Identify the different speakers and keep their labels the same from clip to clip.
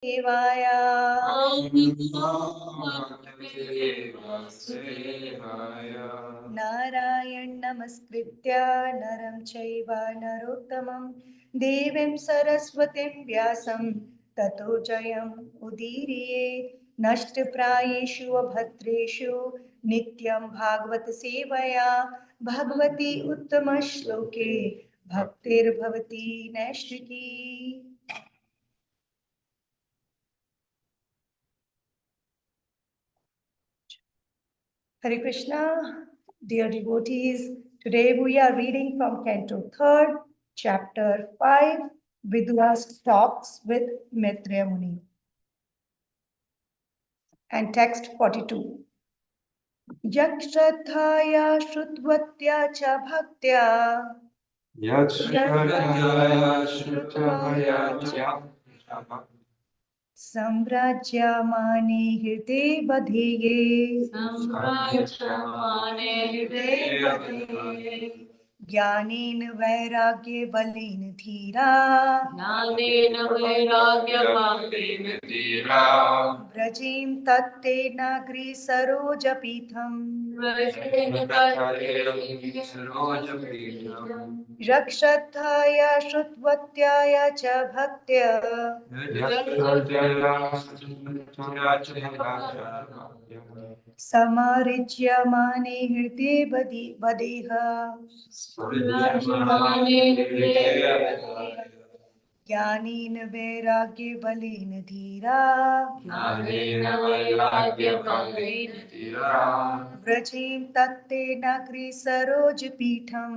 Speaker 1: देवाय नारायण नमस्कृत्य नरं चैव नरोत्तमं देवीं सरस्वतीं व्यासं ततो जयम् उदीरयेत् नष्टप्रायेषु अभद्रेषु नित्यं भागवत सेवया Bhagwati उत्तमश्लोके भक्तिर्भवती नैष्ठिकी। Hare Krishna, dear devotees. Today we are reading from Canto 3rd, Chapter 5, Vidura's Talks with Maitreya Muni. And text 42. Yakshrathaya shrutvatya cha bhaktya Yakshrathaya shrutvatya cha Samrajyamane hirte badheye ज्ञानेन वैराग्य बलेन धीरा व्रजेम तत्ते नागरी सरोज पीठम रक्षथाय श्रुतवत्याय च भक्त्या समारिच्यमाने हृदे बदेह ज्ञानेन वैराग्य बलेन धीरा व्रजेम तत्ते नगरी सरोज पीठम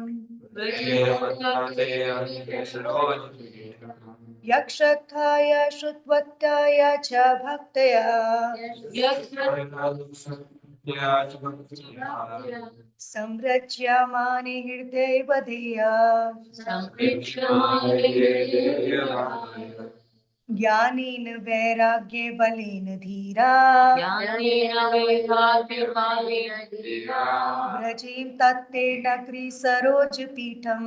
Speaker 1: यक्षथाय श्रुतवत्याय च भक्तया संरच्यमाने हृदय बधिया ज्ञानेन वैराग्य बलेन धीरा व्रजेम तत्ते नगरी सरोज पीठम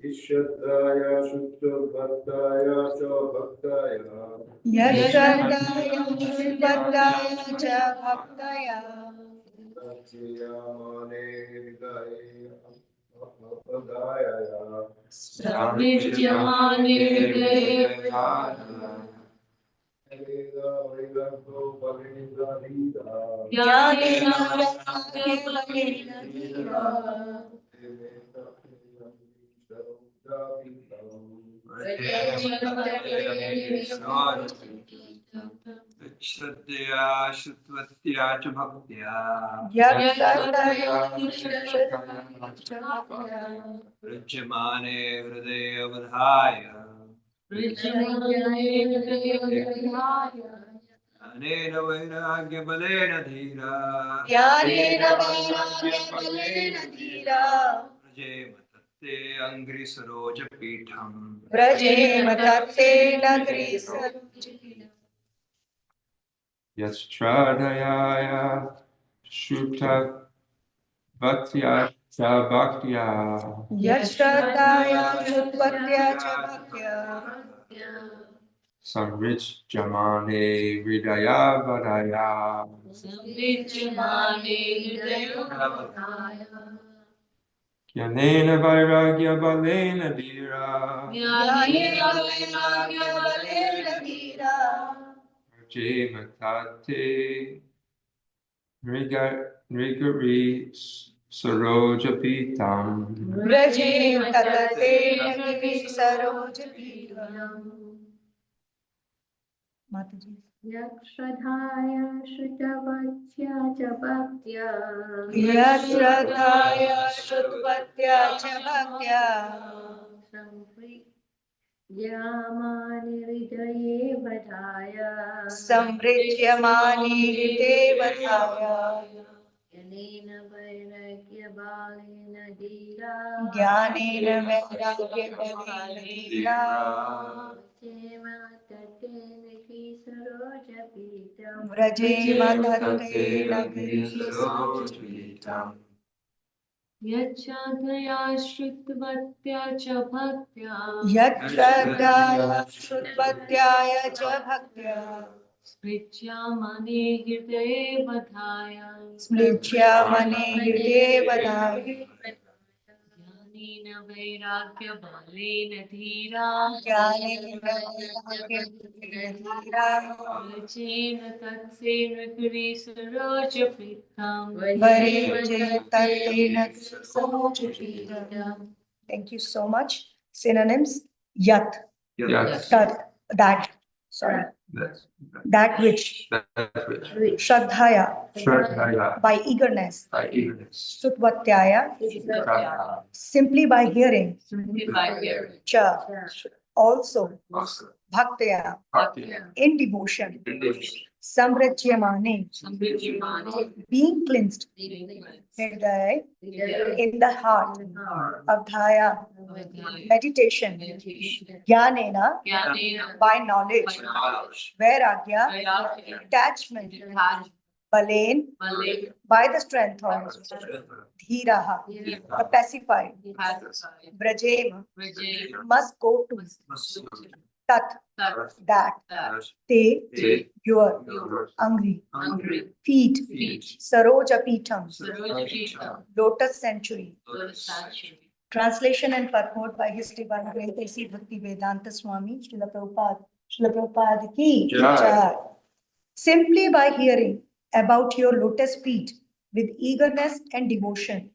Speaker 2: ईश्वराय शुद्धभक्ताय च भक्ताय
Speaker 1: यश्रद्धाय शुद्धभक्ताय च भक्ताय
Speaker 2: सच्चिदानन्दे हृदये अपदाय
Speaker 1: संविच्यमाने हृदये ज्ञानेन वैराग्य बलेन धीरा
Speaker 2: श्रद्धया श्रुतवत्या च भक्त्या रज्यमाने हृदये अवधाय ज्ञानेन वैराग्य बलेन धीरा व्रजेम तत्ते अंघ्रि सरोज पीठम यश्चादया शुद्ध भक्त्या च भक्त्या संविच्यमाने हृदया वदया ज्ञानेन वैराग्य बलेन धीरा व्रजेम तत्ते नृगरी सरोज पीठम
Speaker 3: यक्षधाय श्रुतवत्या च भक्त्या संप्रीयमाने हृदये बधाय ज्ञानेन वैराग्य बलेन धीरा क्षेम तत्ते नगरी सरोज पीठम यच्छ्रद्धया श्रुतवत्या च भक्त्या
Speaker 1: यच्छ्रद्धया श्रुतवत्याय च भक्त्या
Speaker 3: स्मृत्यामने हृदये वधाय
Speaker 1: स्मृत्यामने हृदये वदाय
Speaker 3: ज्ञानेन वैराग्यबलेन धीरा
Speaker 1: ज्ञानेन वैराग्येन धीरा
Speaker 3: वचेन तत्सेन सरोजप्रीतं
Speaker 1: वरेजेततेन समुचितम्. Thank you so much. Synonyms: yat,
Speaker 2: Yes.
Speaker 1: tat, that, sorry, that which,
Speaker 2: That which.
Speaker 1: shraddhaya,
Speaker 2: Shraddhaya.
Speaker 1: by eagerness,
Speaker 2: By eagerness.
Speaker 1: sutvatyaya,
Speaker 2: Shraddha.
Speaker 1: simply by hearing, cha, also,
Speaker 2: Also.
Speaker 1: bhaktya,
Speaker 2: Bhakti.
Speaker 1: in devotion,
Speaker 2: Devotion.
Speaker 1: samrajyamane, being cleansed, hriday, in the heart, abdhaya, meditation, jnanena, by knowledge, vairagya, detachment, balain, by the strength of dhiraha, the pacified, brajem, must go to, tat, that, te, your, angry, feet, saroja pitam, lotus sanctuary. Translation and purport by His Divine Grace A.C. Bhakti Vedanta Swami Srila Prabhupada. Srila Prabhupada ki jai. Simply by hearing about your lotus feet with eagerness and devotion,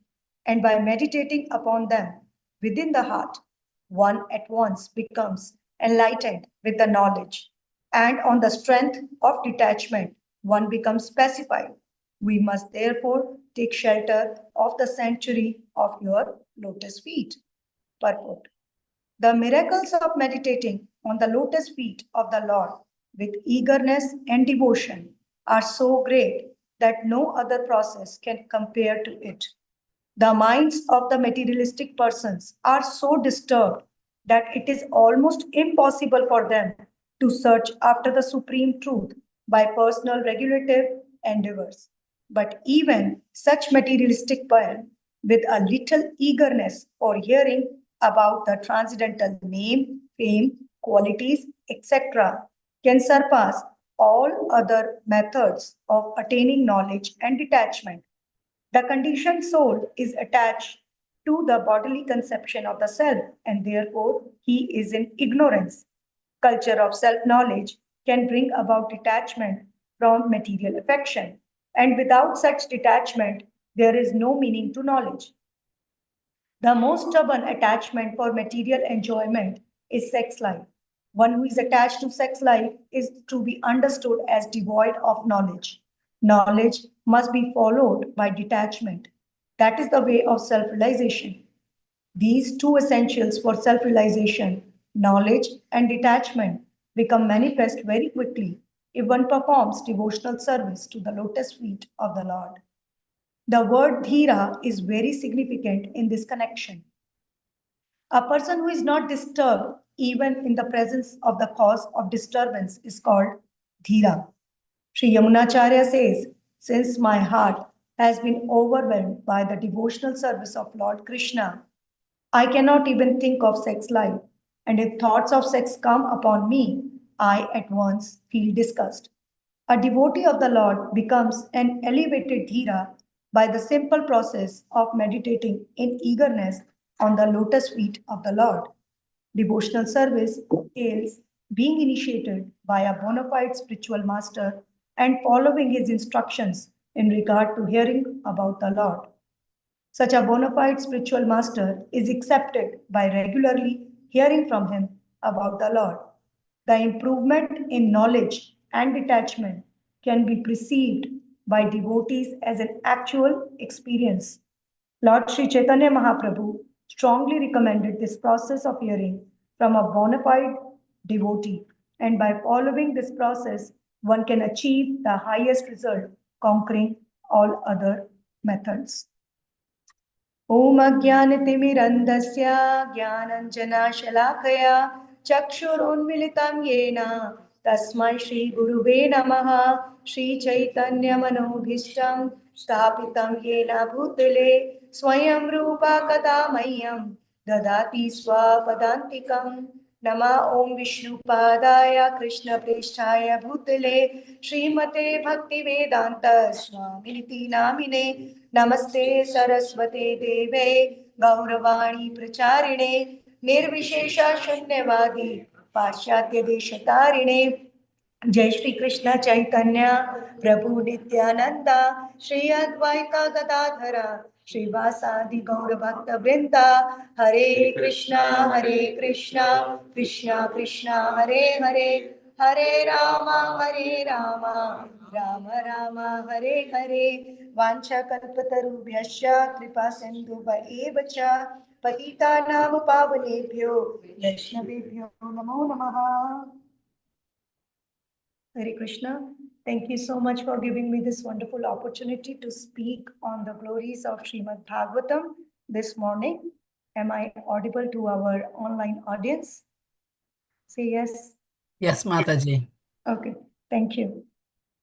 Speaker 1: and by meditating upon them within the heart, one at once becomes enlightened with the knowledge, and on the strength of detachment, one becomes pacified. We must therefore take shelter of the sanctuary of your lotus feet. Purport. The miracles of meditating on the lotus feet of the Lord with eagerness and devotion are so great that no other process can compare to it. The minds of the materialistic persons are so disturbed that it is almost impossible for them to search after the supreme truth by personal regulative endeavors. But even such materialistic men, with a little eagerness for hearing about the transcendental name, fame, qualities, etc., can surpass all other methods of attaining knowledge and detachment. The conditioned soul is attached to the bodily conception of the self, and therefore he is in ignorance. Culture of self knowledge can bring about detachment from material affection, and without such detachment, there is no meaning to knowledge. The most stubborn attachment for material enjoyment is sex life. One who is attached to sex life is to be understood as devoid of knowledge. Knowledge must be followed by detachment. That is the way of self realization. These two essentials for self realization, knowledge and detachment, become manifest very quickly if one performs devotional service to the lotus feet of the Lord. The word dhira is very significant in this connection. A person who is not disturbed even in the presence of the cause of disturbance is called dhira. Sri Yamunacharya says, since my heart has been overwhelmed by the devotional service of Lord Krishna, I cannot even think of sex life, and if thoughts of sex come upon me, I at once feel disgust. A devotee of the Lord becomes an elevated dhira by the simple process of meditating in eagerness on the lotus feet of the Lord. Devotional service entails being initiated by a bona fide spiritual master and following his instructions in regard to hearing about the Lord. Such a bona fide spiritual master is accepted by regularly hearing from him about the Lord. The improvement in knowledge and detachment can be perceived by devotees as an actual experience. Lord Sri Chaitanya Mahaprabhu strongly recommended this process of hearing from a bona fide devotee, and by following this process, one can achieve the highest result, conquering all other methods. ॐ अज्ञानतिमिरन्धस्य ज्ञानञ्जनशलाकया चक्षुरुन्मिलितं येन तस्मै श्रीगुरुवे नमः श्रीचैतन्यमनोभीष्टं स्थापितं येन भूतले स्वयं रूपा कदा मह्यं ददाति स्वपदान्तिकं नमः ॐ विष्णुपादाय कृष्णप्रेष्ठाय भूतले श्रीमते भक्तिवेदान्त स्वामिनिति नामिने नमस्ते सरस्वते देवे गौरवाणी प्रचारिणे निर्विशेष शून्यवादी पाश्चात्य देशतारिणे जय श्री कृष्ण चैतन्य प्रभु नित्यानंद श्री अद्वैता गदाधरा श्रीवासादि गौर भक्त वृंदा हरे कृष्णा कृष्णा कृष्णा हरे हरे हरे रामा राम राम हरे हरे वांछा कल्पतरुभ्यश्च कृपा सिन्धुभ्य च पतितानां पावनेभ्यो वैष्णवेभ्यो नमो नमः. Hare Krishna. Thank you so much for giving me this wonderful opportunity to speak on the glories of Srimad Bhagavatam this morning. Am I audible to our online audience? Say yes.
Speaker 4: Yes, Mataji.
Speaker 1: Okay, thank you.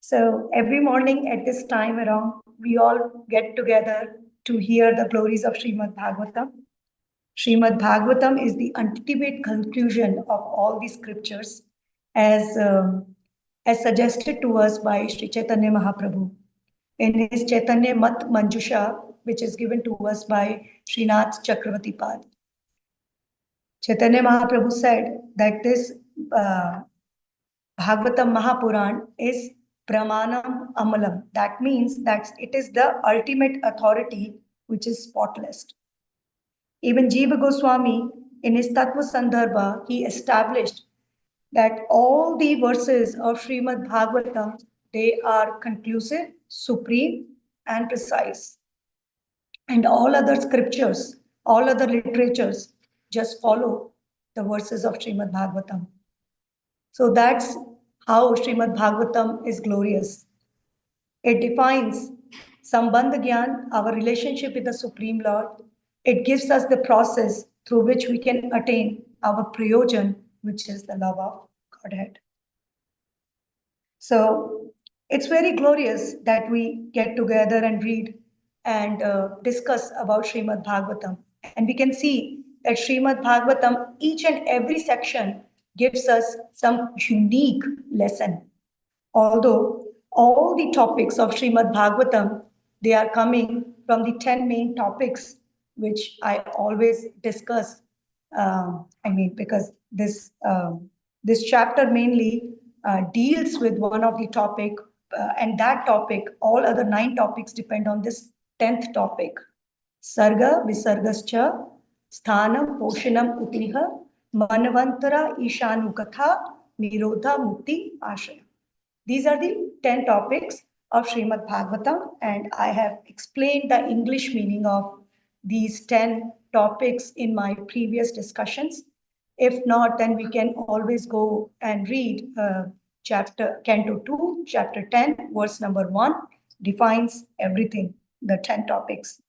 Speaker 1: So every morning at this time around, we all get together to hear the glories of Srimad Bhagavatam. Srimad Bhagavatam is the ultimate conclusion of all the scriptures as suggested to us by Sri Chaitanya Mahaprabhu in his Chaitanya Mat Manjusha, which is given to us by Srinath Chakravarti Pad. Chaitanya Mahaprabhu said that this Bhagavatam Mahapuran is Pramanam Amalam. That means that it is the ultimate authority which is spotless. Even Jiva Goswami, in his Tattva Sandarbha, he established that all the verses of Srimad Bhagavatam, they are conclusive, supreme, and precise. And all other scriptures, all other literatures just follow the verses of Srimad Bhagavatam. So that's how Srimad Bhagavatam is glorious. It defines Sambandha Gyan, our relationship with the Supreme Lord. It gives us the process through which we can attain our prayojan, which is the love of Godhead. So it's very glorious that we get together and read and discuss about Srimad Bhagavatam. And we can see that Srimad Bhagavatam, each and every section gives us some unique lesson. Although all the topics of Srimad Bhagavatam, they are coming from the 10 main topics, which I always discuss. Because this chapter mainly deals with one of the topic, and that topic, all other 9 topics depend on this 10th topic. Sarga Visargascha Sthanam Poshanam Utiha Manavantara Ishanukatha Nirodha Mukti Ashaya. These are the 10 topics of Srimad Bhagavatam, and I have explained the English meaning of these 10 topics in my previous discussions. If not, then we can always go and read Canto 2, Chapter 10, verse number 1, defines everything, the 10 topics.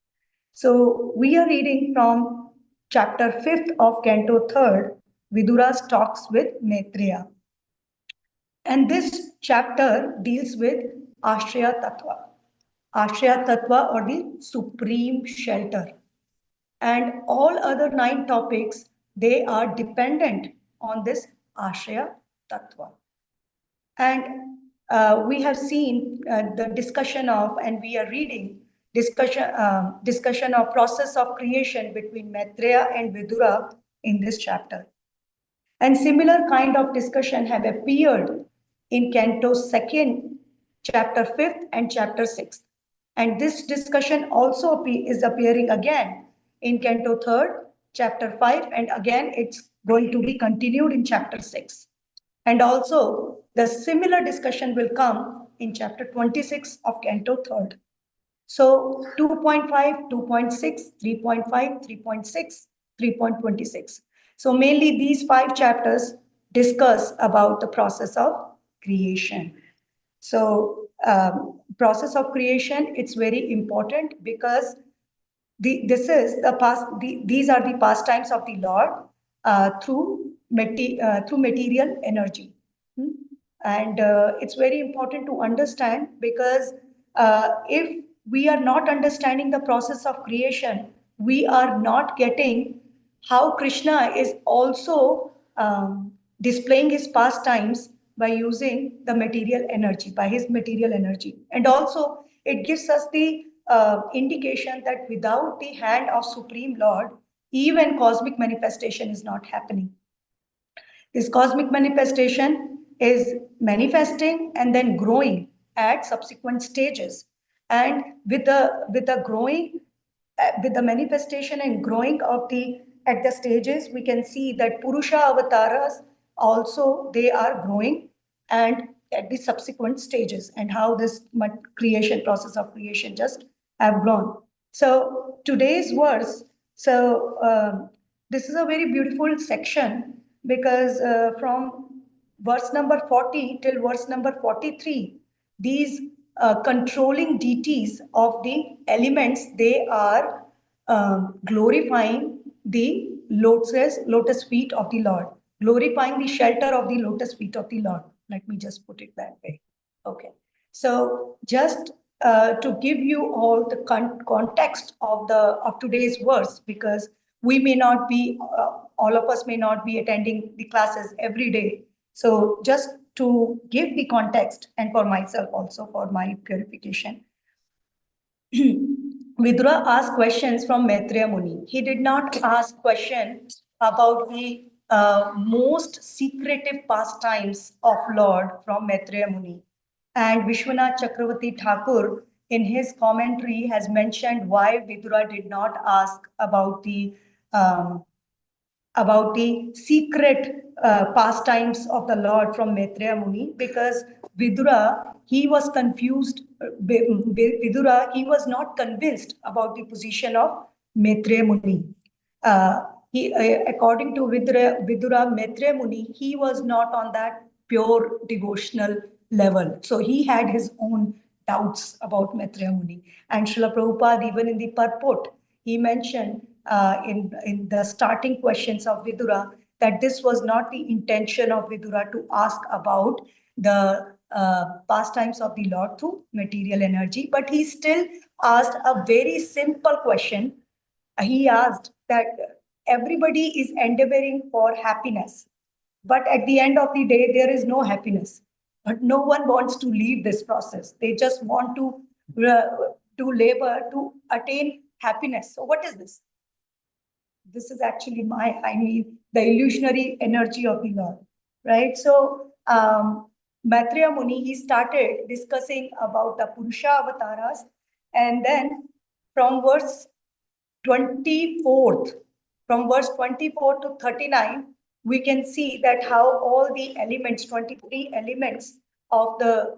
Speaker 1: So we are reading from Chapter 5th of Canto 3rd, Vidura's talks with Maitreya. And this chapter deals with Ashraya Tattva. Ashraya Tattva, or the supreme shelter. And all other 9 topics, they are dependent on this Ashraya Tattva. And we have seen the discussion of, and we are reading discussion of process of creation between Maitreya and Vidura in this chapter. And similar kind of discussion have appeared in Canto 2nd, Chapter 5th, and Chapter 6th. And this discussion also is appearing again in Canto 3rd, Chapter 5, and again it's going to be continued in Chapter 6. And also the similar discussion will come in Chapter 26 of Canto 3rd. So 2.5, 2.6, 3.5, 3.6, 3.26. So mainly these 5 chapters discuss about the process of creation. So process of creation, it's very important because these are the pastimes of the Lord through material energy. And it's very important to understand because if we are not understanding the process of creation. We are not getting how Krishna is also displaying his pastimes by using the material energy, by his material energy. And also, it gives us the indication that without the hand of Supreme Lord, even cosmic manifestation is not happening. This cosmic manifestation is manifesting and then growing at subsequent stages. And with the growing, with the manifestation and growing of the at the stages, we can see that Purusha avatars also they are growing and at the subsequent stages, and how this creation process of creation just have grown. So today's verse, this is a very beautiful section because from verse number 40 till verse number 43, these controlling deities of the elements, they are glorifying the lotus feet of the Lord, glorifying the shelter of the lotus feet of the Lord. Let me just put it that way. Okay. So just to give you all the context of today's verse, because we may not be, all of us may not be attending the classes every day. So just to give the context, and for myself also for my purification, Vidura asked questions from Maitreya Muni. He did not ask questions about the most secretive pastimes of Lord from Maitreya Muni. And Vishwanath Chakravarti Thakur, in his commentary, has mentioned why Vidura did not ask um, about the secret pastimes of the Lord from Maitreya Muni, because Vidura, he was confused. Vidura, he was not convinced about the position of Maitreya Muni. According to Vidura, Maitreya Muni, he was not on that pure devotional level. So he had his own doubts about Maitreya Muni. And Srila Prabhupada, even in the purport, he mentioned in the starting questions of Vidura that this was not the intention of Vidura to ask about the pastimes of the Lord through material energy, but he still asked a very simple question. He asked that everybody is endeavoring for happiness, but at the end of the day, there is no happiness. But no one wants to leave this process. They just want to labor to attain happiness. So, what is this? This is actually the illusionary energy of the Lord, right? So, Maitreya Muni, he started discussing about the Purusha avatars, and then from verse 24th, from verse 24 to 39, we can see that how all the elements, 23 elements of the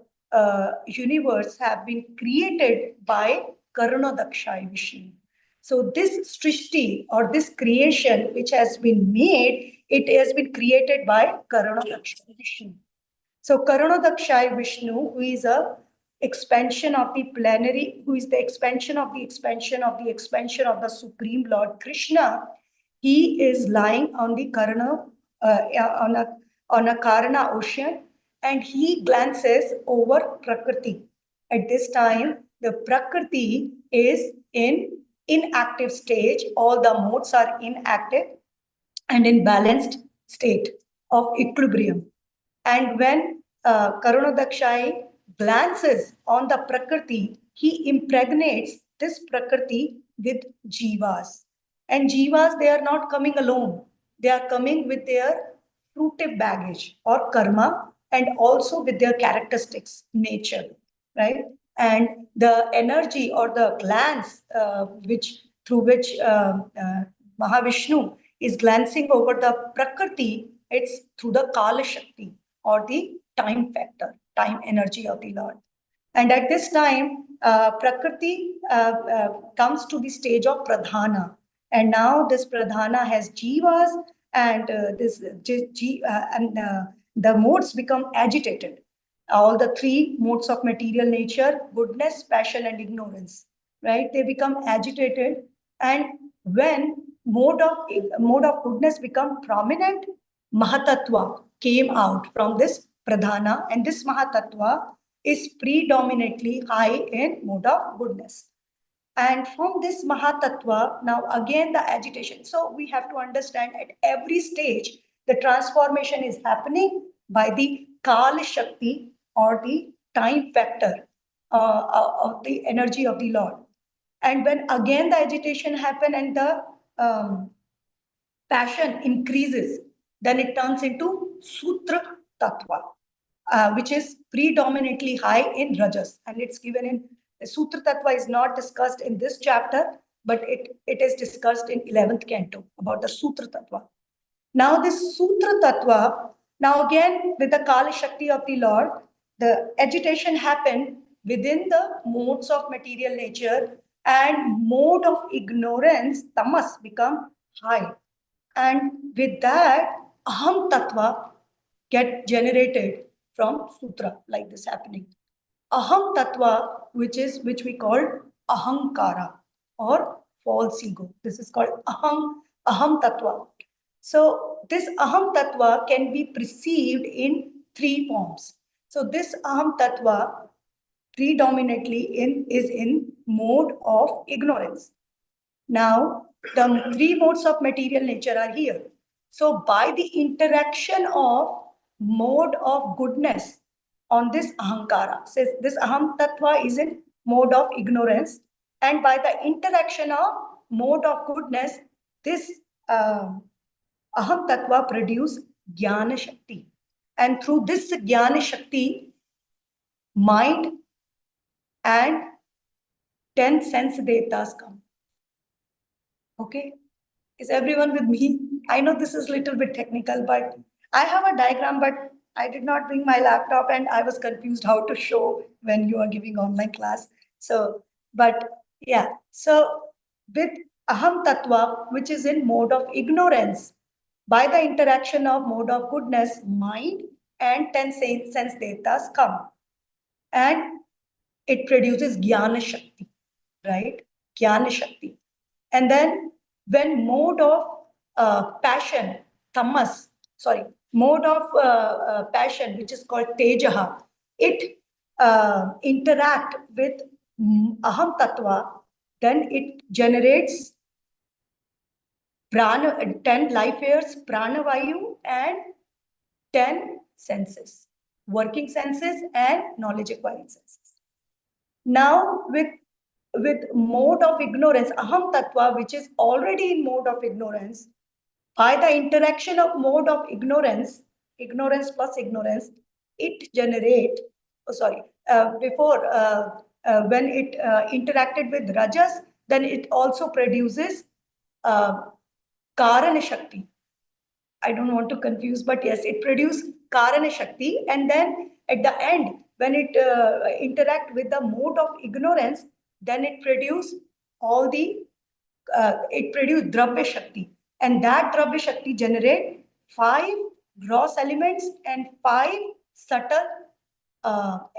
Speaker 1: universe have been created by Karunadaksha Vishnu. So this Srishti or this creation which has been made, it has been created by Karunadaksha Vishnu. So Karunadaksha Vishnu, who is a expansion of the plenary, who is the expansion of the expansion of the expansion of the Supreme Lord Krishna, he is lying on the Karana, on a Karana ocean, and he glances over Prakriti. At this time, the Prakriti is in inactive stage. All the modes are inactive and in balanced state of equilibrium. And when Karunadaksha glances on the Prakriti, he impregnates this Prakriti with Jivas. And Jivas, they are not coming alone. They are coming with their fruitive baggage or karma, and also with their characteristics, nature, right? And the energy or the glance through which Mahavishnu is glancing over the Prakriti, it's through the Kala Shakti or the time factor, time energy of the Lord. And at this time, Prakriti comes to the stage of Pradhana. And now this Pradhana has Jivas, and the modes become agitated. All the three modes of material nature, goodness, passion, and ignorance, right? They become agitated. And when mode of goodness become prominent, Mahatattva came out from this Pradhana, and this Mahatattva is predominantly high in mode of goodness. And from this Mahatattva, now again the agitation. So we have to understand at every stage, the transformation is happening by the Kala Shakti or the time factor of the energy of the Lord. And when again the agitation happen and the passion increases, then it turns into Sutra Tattva, which is predominantly high in Rajas. And it's given in Sutra Tattva is not discussed in this chapter, but it is discussed in 11th canto about the Sutra Tattva. Now, this Sutra Tattva, now again with the Kala Shakti of the Lord, the agitation happened within the modes of material nature and mode of ignorance, tamas, become high. And with that, aham tattva get generated from sutra, like this happening. Aham tattva, which we call ahankara or false ego. This is called aham tattva. So this aham tattva can be perceived in three forms. So this aham tattva predominantly is in mode of ignorance. Now, the three modes of material nature are here. So, by the interaction of mode of goodness on this ahankara, says this aham tattva is in mode of ignorance, and by the interaction of mode of goodness, this aham tattva produce jnana shakti, and through this jnana shakti, mind and 10 sense devatas come. Okay, is everyone with me? I know this is a little bit technical, but I have a diagram, but I did not bring my laptop and I was confused how to show when you are giving online class. So, but yeah, so with aham tattva, which is in mode of ignorance, by the interaction of mode of goodness, mind and 10 sense devatas come. And it produces jnana shakti, right? Jnana shakti. And then when mode of passion, tamas, mode of passion, which is called tejaha, it interact with aham tattva, then it generates prana, 10 life airs, pranavayu, and 10 senses, working senses and knowledge acquiring senses. Now, with mode of ignorance, aham tattva, which is already in mode of ignorance, by the interaction of mode of ignorance, ignorance plus ignorance, it generate, when it interacted with rajas, then it also produces karana shakti. I don't want to confuse, but yes, it produces karana shakti, and then at the end, when it interact with the mode of ignorance, then it produce all the it produce dravya shakti, and that dravya shakti generate 5 gross elements and 5 subtle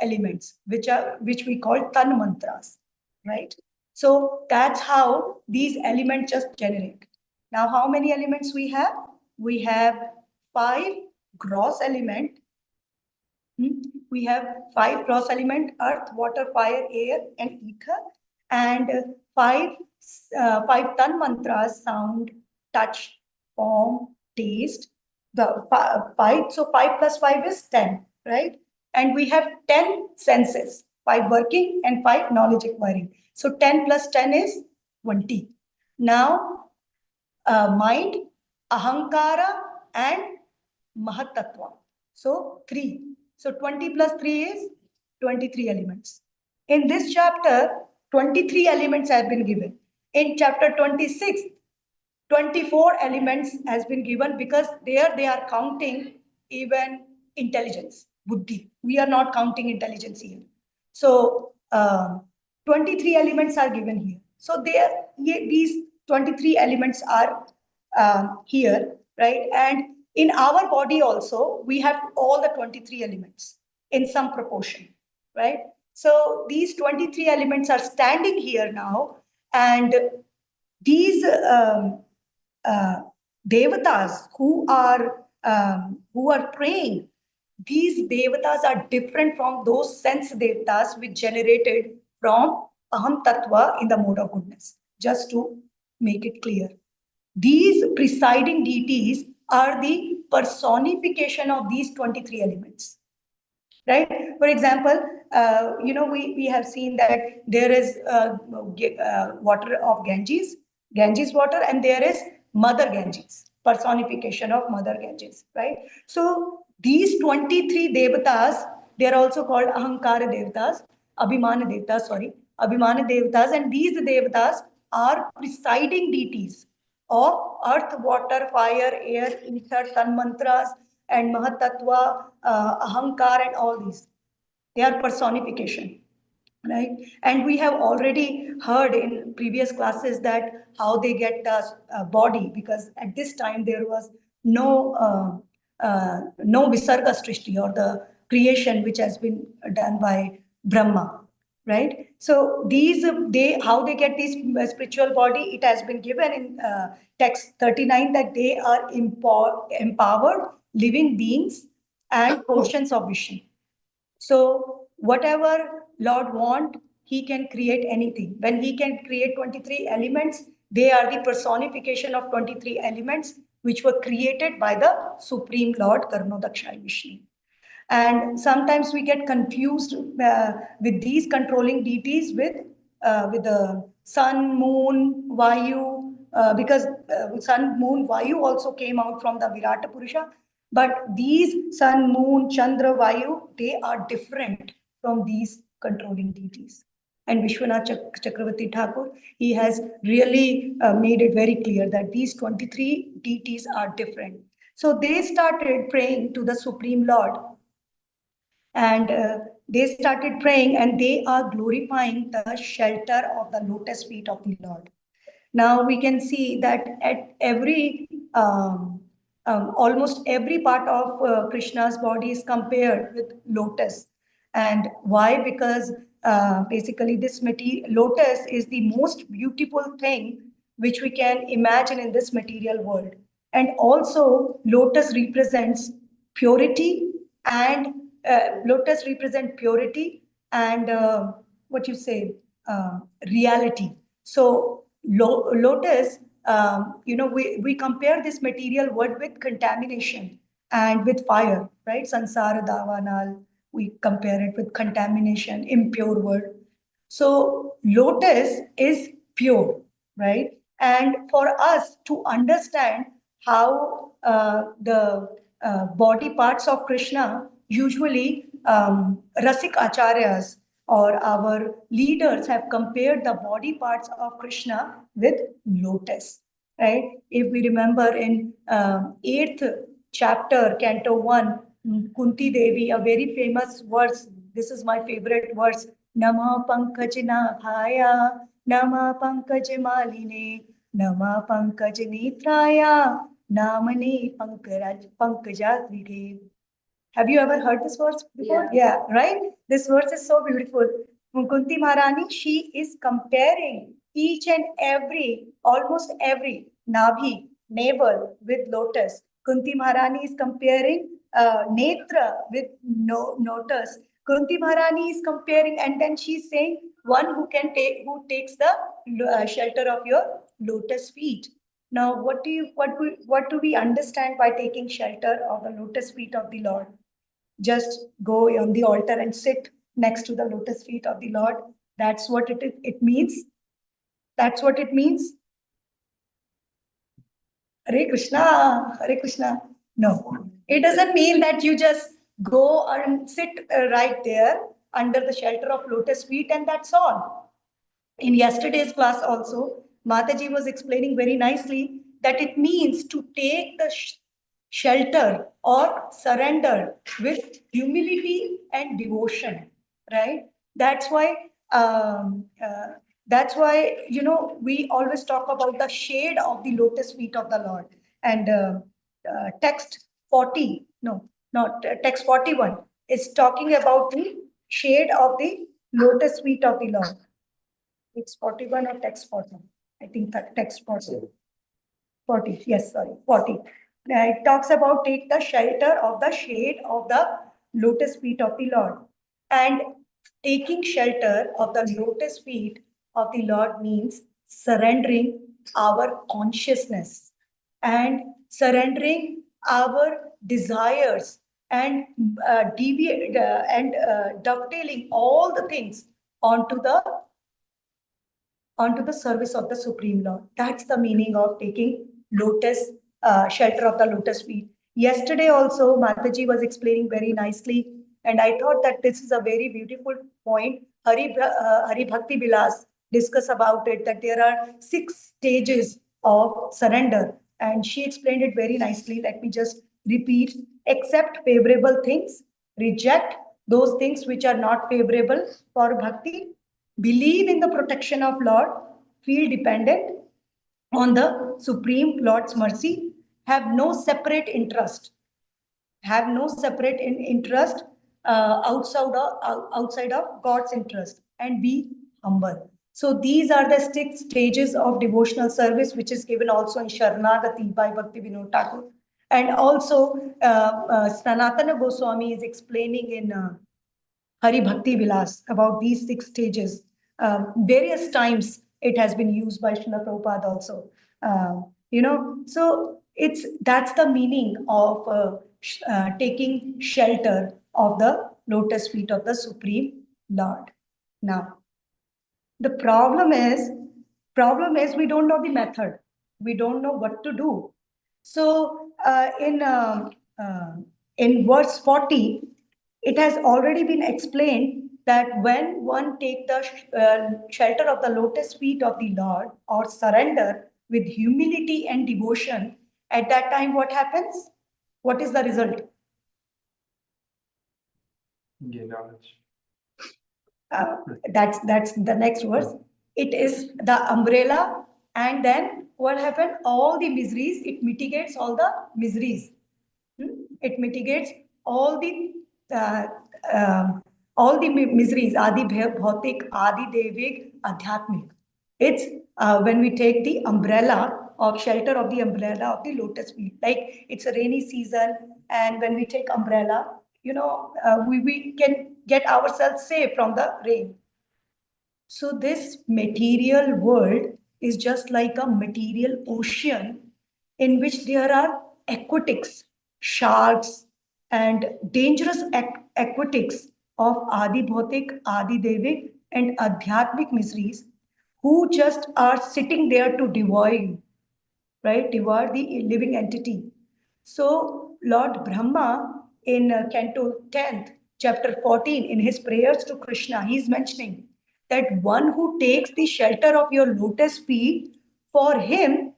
Speaker 1: elements, which we call tan mantras, right? So that's how these elements just generate. Now, how many elements we have? We have 5 gross element. We have 5 gross element: earth, water, fire, air, and ether, and 5 tan mantras: sound, touch, form, taste. The 5, so 5 plus 5 is 10, right? And we have 10 senses, 5 working and 5 knowledge acquiring. So 10 plus 10 is 20. Now, mind, ahankara, and mahatattva. So 3. So 20 plus 3 is 23 elements. In this chapter, 23 elements have been given. In chapter 26, 24 elements has been given, because there they are counting even intelligence, buddhi. We are not counting intelligence here. So 23 elements are given here. So these 23 elements are here, right? And in our body also, we have all the 23 elements in some proportion, right? So these 23 elements are standing here now, and these devatas who are praying, these devatas are different from those sense devatas which generated from aham tattva in the mode of goodness. Just to make it clear, these presiding deities are the personification of these 23 elements, right? For example, we have seen that there is water of Ganges water, and there is Mother Ganges, personification of Mother Ganges, right? So these 23 devatas, they are also called Ahankara devatas, Abhimana devatas, sorry, Abhimana devatas, and these devatas are presiding deities of earth, water, fire, air, ether, tanmantras, and Mahatattva, Ahankar, and all these. They are personification, right? And we have already heard in previous classes that how they get the body, because at this time there was no Visarga Srishti, or the creation which has been done by Brahma, right? So these they how they get this spiritual body, it has been given in text 39 that they are empowered living beings and portions of Vishnu. So whatever Lord want, he can create anything. When he can create 23 elements, they are the personification of 23 elements which were created by the Supreme Lord Karnodakshai Vishnu. And sometimes we get confused with these controlling deities with the sun, moon, Vayu, because sun, moon, Vayu also came out from the Virata Purusha. But these sun, moon, Chandra, Vayu, they are different from these controlling deities. And Vishwanath Chakravarti Thakur, he has really made it very clear that these 23 deities are different. So they started praying to the Supreme Lord, and they started praying, and they are glorifying the shelter of the lotus feet of the Lord. Now we can see that at every almost every part of Krishna's body is compared with lotus. And why? Because basically this lotus is the most beautiful thing which we can imagine in this material world. And also lotus represents purity, and lotus represent purity and what you say, reality. So lotus, we compare this material world with contamination and with fire, right? Sansara davanal, we compare it with contamination, impure world. So lotus is pure, right? And for us to understand how the body parts of Krishna, usually Rasik Acharyas or our leaders have compared the body parts of Krishna with lotus, right? If we remember in 8th chapter, Canto 1, Kunti Devi, a very famous verse. This is my favorite verse. Nama Pankaj Nathaya, Nama Pankaj Maline, Nama Pankaj Netraya, Namani Pankajadvide. Have you ever heard this verse before? Yeah, right? This verse is so beautiful. Kunti Maharani, she is comparing each and every, almost every Nabhi, navel with lotus. Kunti Maharani is comparing Netra with lotus. Kunti Maharani is comparing, and then she's saying, one who takes the shelter of your lotus feet. Now, what do we understand by taking shelter of the lotus feet of the Lord? Just go on the altar and sit next to the lotus feet of the Lord. That's what it means. That's what it means. Hare Krishna, Hare Krishna. No, it doesn't mean that you just go and sit right there under the shelter of lotus feet and that's all. In yesterday's class also, Mataji was explaining very nicely that it means to take the shelter or surrender with humility and devotion, right? That's why um, uh, we always talk about the shade of the lotus feet of the Lord. And text 40, no, not text 41 is talking about the shade of the lotus feet of the Lord. It's 41 or text 40. I think that text 40. 40, yes, sorry, 40. It talks about take the shelter of the shade of the lotus feet of the Lord. And taking shelter of the lotus feet of the Lord means surrendering our consciousness and surrendering our desires and dovetailing all the things onto the service of the Supreme Lord. That's the meaning of taking lotus shelter of the lotus feet. Yesterday also, Mataji was explaining very nicely, and I thought that this is a very beautiful point. Hari Bhakti Vilas discuss about it, that there are 6 stages of surrender, and she explained it very nicely. Let me just repeat: accept favorable things, reject those things which are not favorable for bhakti, believe in the protection of Lord, feel dependent on the Supreme Lord's mercy, have no separate interest, interest outside of God's interest, and be humble. So these are the 6 stages of devotional service, which is given also in Sharanagati by Bhakti Vinod Thakur. And also, Sanatana Goswami is explaining in Hari Bhakti Vilas about these 6 stages. Various times it has been used by Srila Prabhupada also. So that's the meaning of taking shelter of the lotus feet of the Supreme Lord. Now, the problem is we don't know the method. We don't know what to do. So in verse 40, it has already been explained that when one take the shelter of the lotus feet of the Lord, or surrender with humility and devotion, at that time what happens? What is the result?
Speaker 2: Gain knowledge.
Speaker 1: That's the next verse. It is the umbrella, and then what happened? All the miseries, it mitigates all the miseries. It mitigates all the uh, miseries, adi bhautik, adi devik, adhyatmik. It's when we take the umbrella of shelter of the umbrella of the lotus feet. Like it's a rainy season, and when we take umbrella, we can get ourselves safe from the rain. So this material world is just like a material ocean in which there are aquatics, sharks, and dangerous aquatics of Adi Bhautik, Adi Devik, and Adhyatmic miseries who just are sitting there to devour you, right? Devour the living entity. So Lord Brahma in Canto 10th, chapter 14, in his prayers to Krishna, he is mentioning that one who takes the shelter of your lotus feet, for him,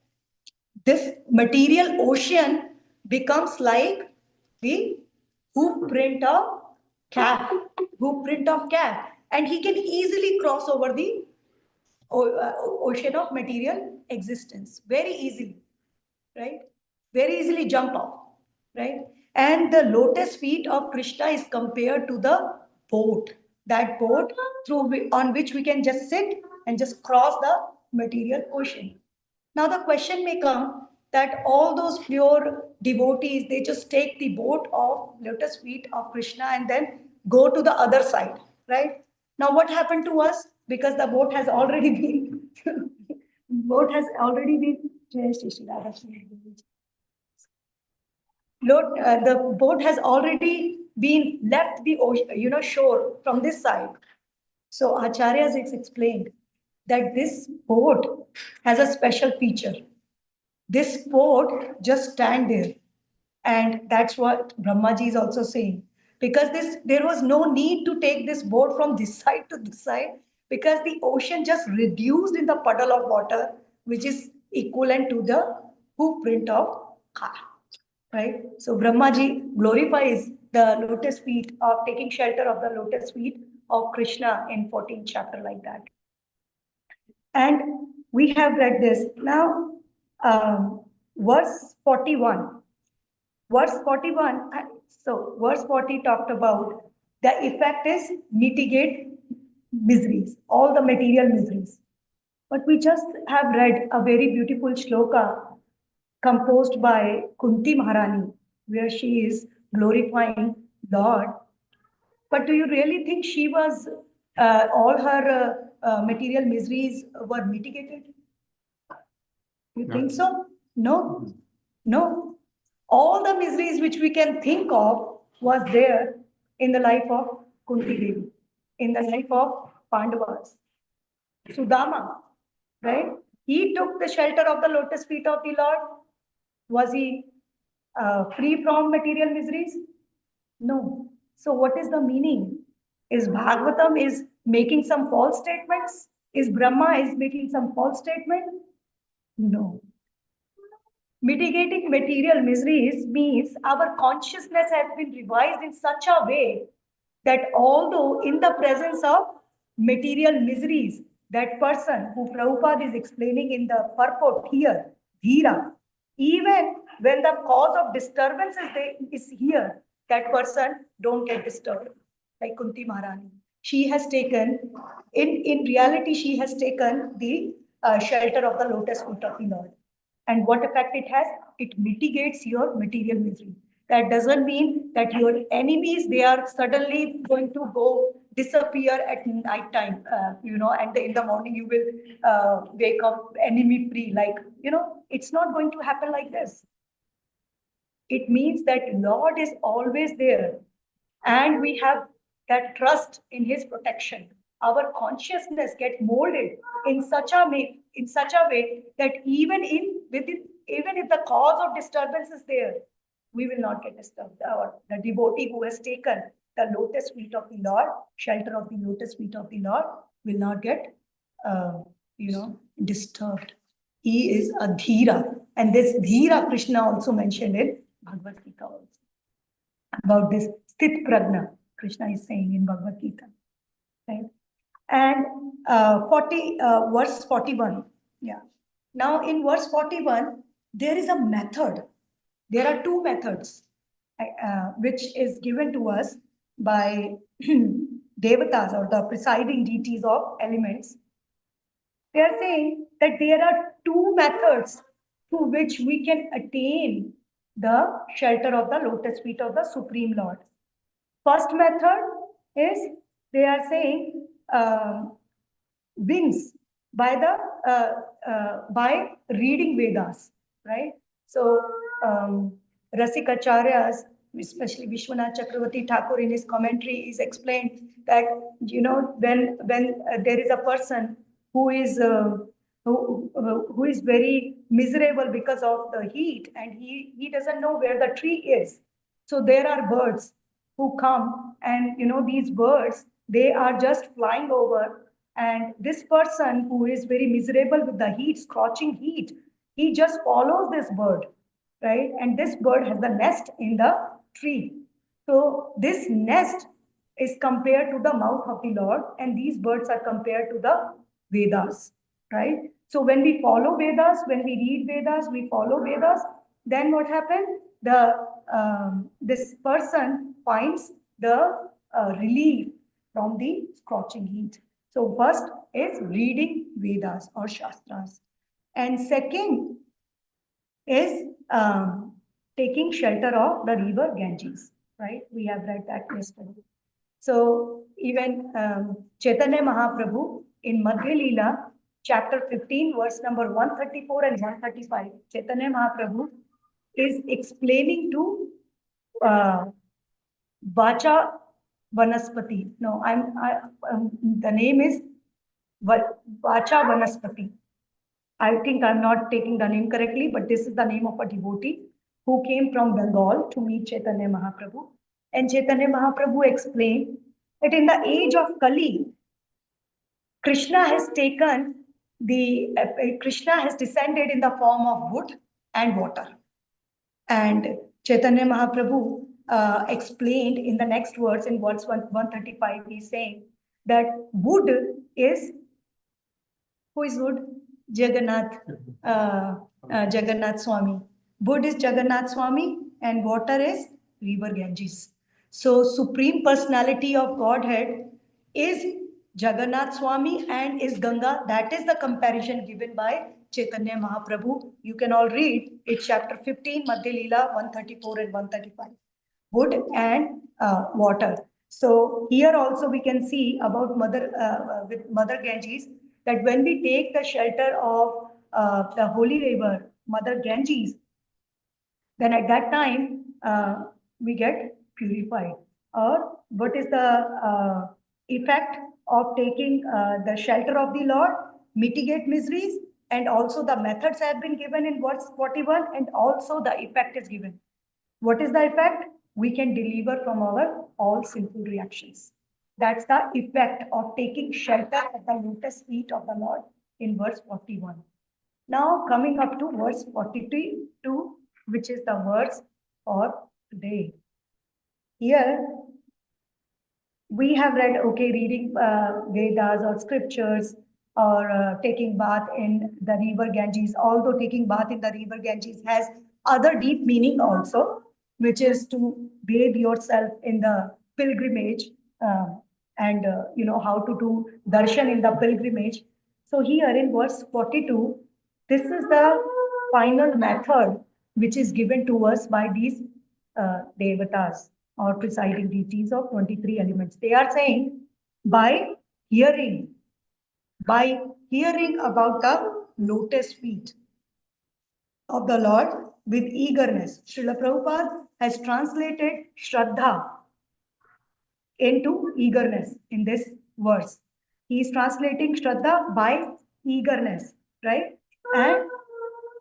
Speaker 1: this material ocean becomes like the hoofprint of calf, and he can easily cross over the ocean of material existence very easily, right? Very easily jump off, right? And the lotus feet of Krishna is compared to the boat, that boat on which we can just sit and just cross the material ocean. Now the question may come that all those pure devotees, they just take the boat of lotus feet of Krishna and then go to the other side, right? Now what happened to us? Because the boat has already been boat has already been the boat has already been left the ocean, shore from this side. So Acharyas explained that this boat has a special feature. This boat just stand there, and that's what Brahmaji is also saying. Because there was no need to take this boat from this side to this side, because the ocean just reduced in the puddle of water, which is equivalent to the hoofprint of car. Right? So Brahmaji glorifies the lotus feet of taking shelter of the lotus feet of Krishna in 14th chapter like that. And we have read this. Now, verse 41. Verse 41, so verse 40 talked about the effect is mitigate miseries, all the material miseries. But we just have read a very beautiful shloka composed by Kunti Maharani, where she is glorifying Lord But do you really think she was, all her material miseries were mitigated? You
Speaker 2: No.
Speaker 1: think so? No, no. All the miseries which we can think of was there in the life of Kunti Devi, in the life of Pandavas. Sudama, right? He took the shelter of the lotus feet of the Lord. Was he free from material miseries? No. So what is the meaning? Is Bhagavatam is making some false statements? Is Brahma is making some false statement? No. Mitigating material miseries means our consciousness has been revised in such a way that although in the presence of material miseries, that person who Prabhupada is explaining in the purport here, Dhira, even when the cause of disturbance is here, that person don't get disturbed, like Kunti Maharani. She has taken, in reality, she has taken the shelter of the lotus feet of the Lord. And what effect it has? It mitigates your material misery. That doesn't mean that your enemies, they are suddenly going to go disappear at night time, and in the morning you will wake up enemy free. Like, it's not going to happen like this. It means that Lord is always there and we have that trust in his protection. Our consciousness get molded in such a way that even if the cause of disturbance is there, we will not get disturbed. The devotee who has taken the lotus feet of the Lord, shelter of the lotus feet of the Lord, will not get disturbed. He is a dhira. And this dhira Krishna also mentioned in Bhagavad Gita also. About this sthit prajna, Krishna is saying in Bhagavad Gita. Right? And 40, verse 41. Yeah. Now in verse 41, there is a method. There are two methods which is given to us by devatas or the presiding deities of elements. They are saying that there are two methods through which we can attain the shelter of the lotus feet of the Supreme Lord. First method is, they are saying, wings by reading Vedas, right? So Rasikacharyas, especially Vishwanath Chakravarti Thakur in his commentary is explained that when there is a person who is who is very miserable because of the heat and he doesn't know where the tree is. So there are birds who come and these birds, they are just flying over, and this person who is very miserable with the heat, scorching heat, he just follows this bird, right? And this bird has the nest in the tree. So this nest is compared to the mouth of the Lord, and these birds are compared to the Vedas, right? So when we follow Vedas, when we read Vedas, we follow Vedas, then what happens? This person finds the relief from the scorching heat. So first is reading Vedas or Shastras. And second is taking shelter of the river Ganges, right? We have read that yesterday. So even Chaitanya Mahaprabhu in Madhya Leela, chapter 15, verse number 134 and 135, Chaitanya Mahaprabhu is explaining to Vacha Vanaspati. No, the name is Vacha Vanaspati. I think I'm not taking the name correctly, but this is the name of a devotee who came from Bengal to meet Chaitanya Mahaprabhu. And Chaitanya Mahaprabhu explained that in the age of Kali, Krishna has descended in the form of wood and water. And Chaitanya Mahaprabhu explained in the next verse, in verse 135, he's saying that wood is, who is wood? Jagannath, Jagannath Swami. Wood is Jagannath Swami and water is river Ganges. So Supreme Personality of Godhead is Jagannath Swami and is Ganga. That is the comparison given by Chaitanya Mahaprabhu. You can all read. It's chapter 15, Madhya Leela, 134 and 135. Wood and water. So here also we can see about with Mother Ganges, that when we take the shelter of the holy river, Mother Ganges, then at that time we get purified. Or what is the effect of taking the shelter of the Lord? Mitigate miseries, and also the methods have been given in verse 41, and also the effect is given. What is the effect? We can deliver from our all sinful reactions. That's the effect of taking shelter at the lotus feet of the Lord in verse 41. Now coming up to verse 42, which is the verse for today. Here we have read, okay, reading Vedas or scriptures, or taking bath in the river Ganges, although taking bath in the river Ganges has other deep meaning also, which is to bathe yourself in the pilgrimage, and how to do darshan in the pilgrimage. So here in verse 42, this is the final method which is given to us by these devatas or presiding deities of 23 elements. They are saying by hearing, by hearing about the lotus feet of the Lord with eagerness. Srila Prabhupada has translated Shraddha into eagerness in this verse. He is translating Shraddha by eagerness, right? And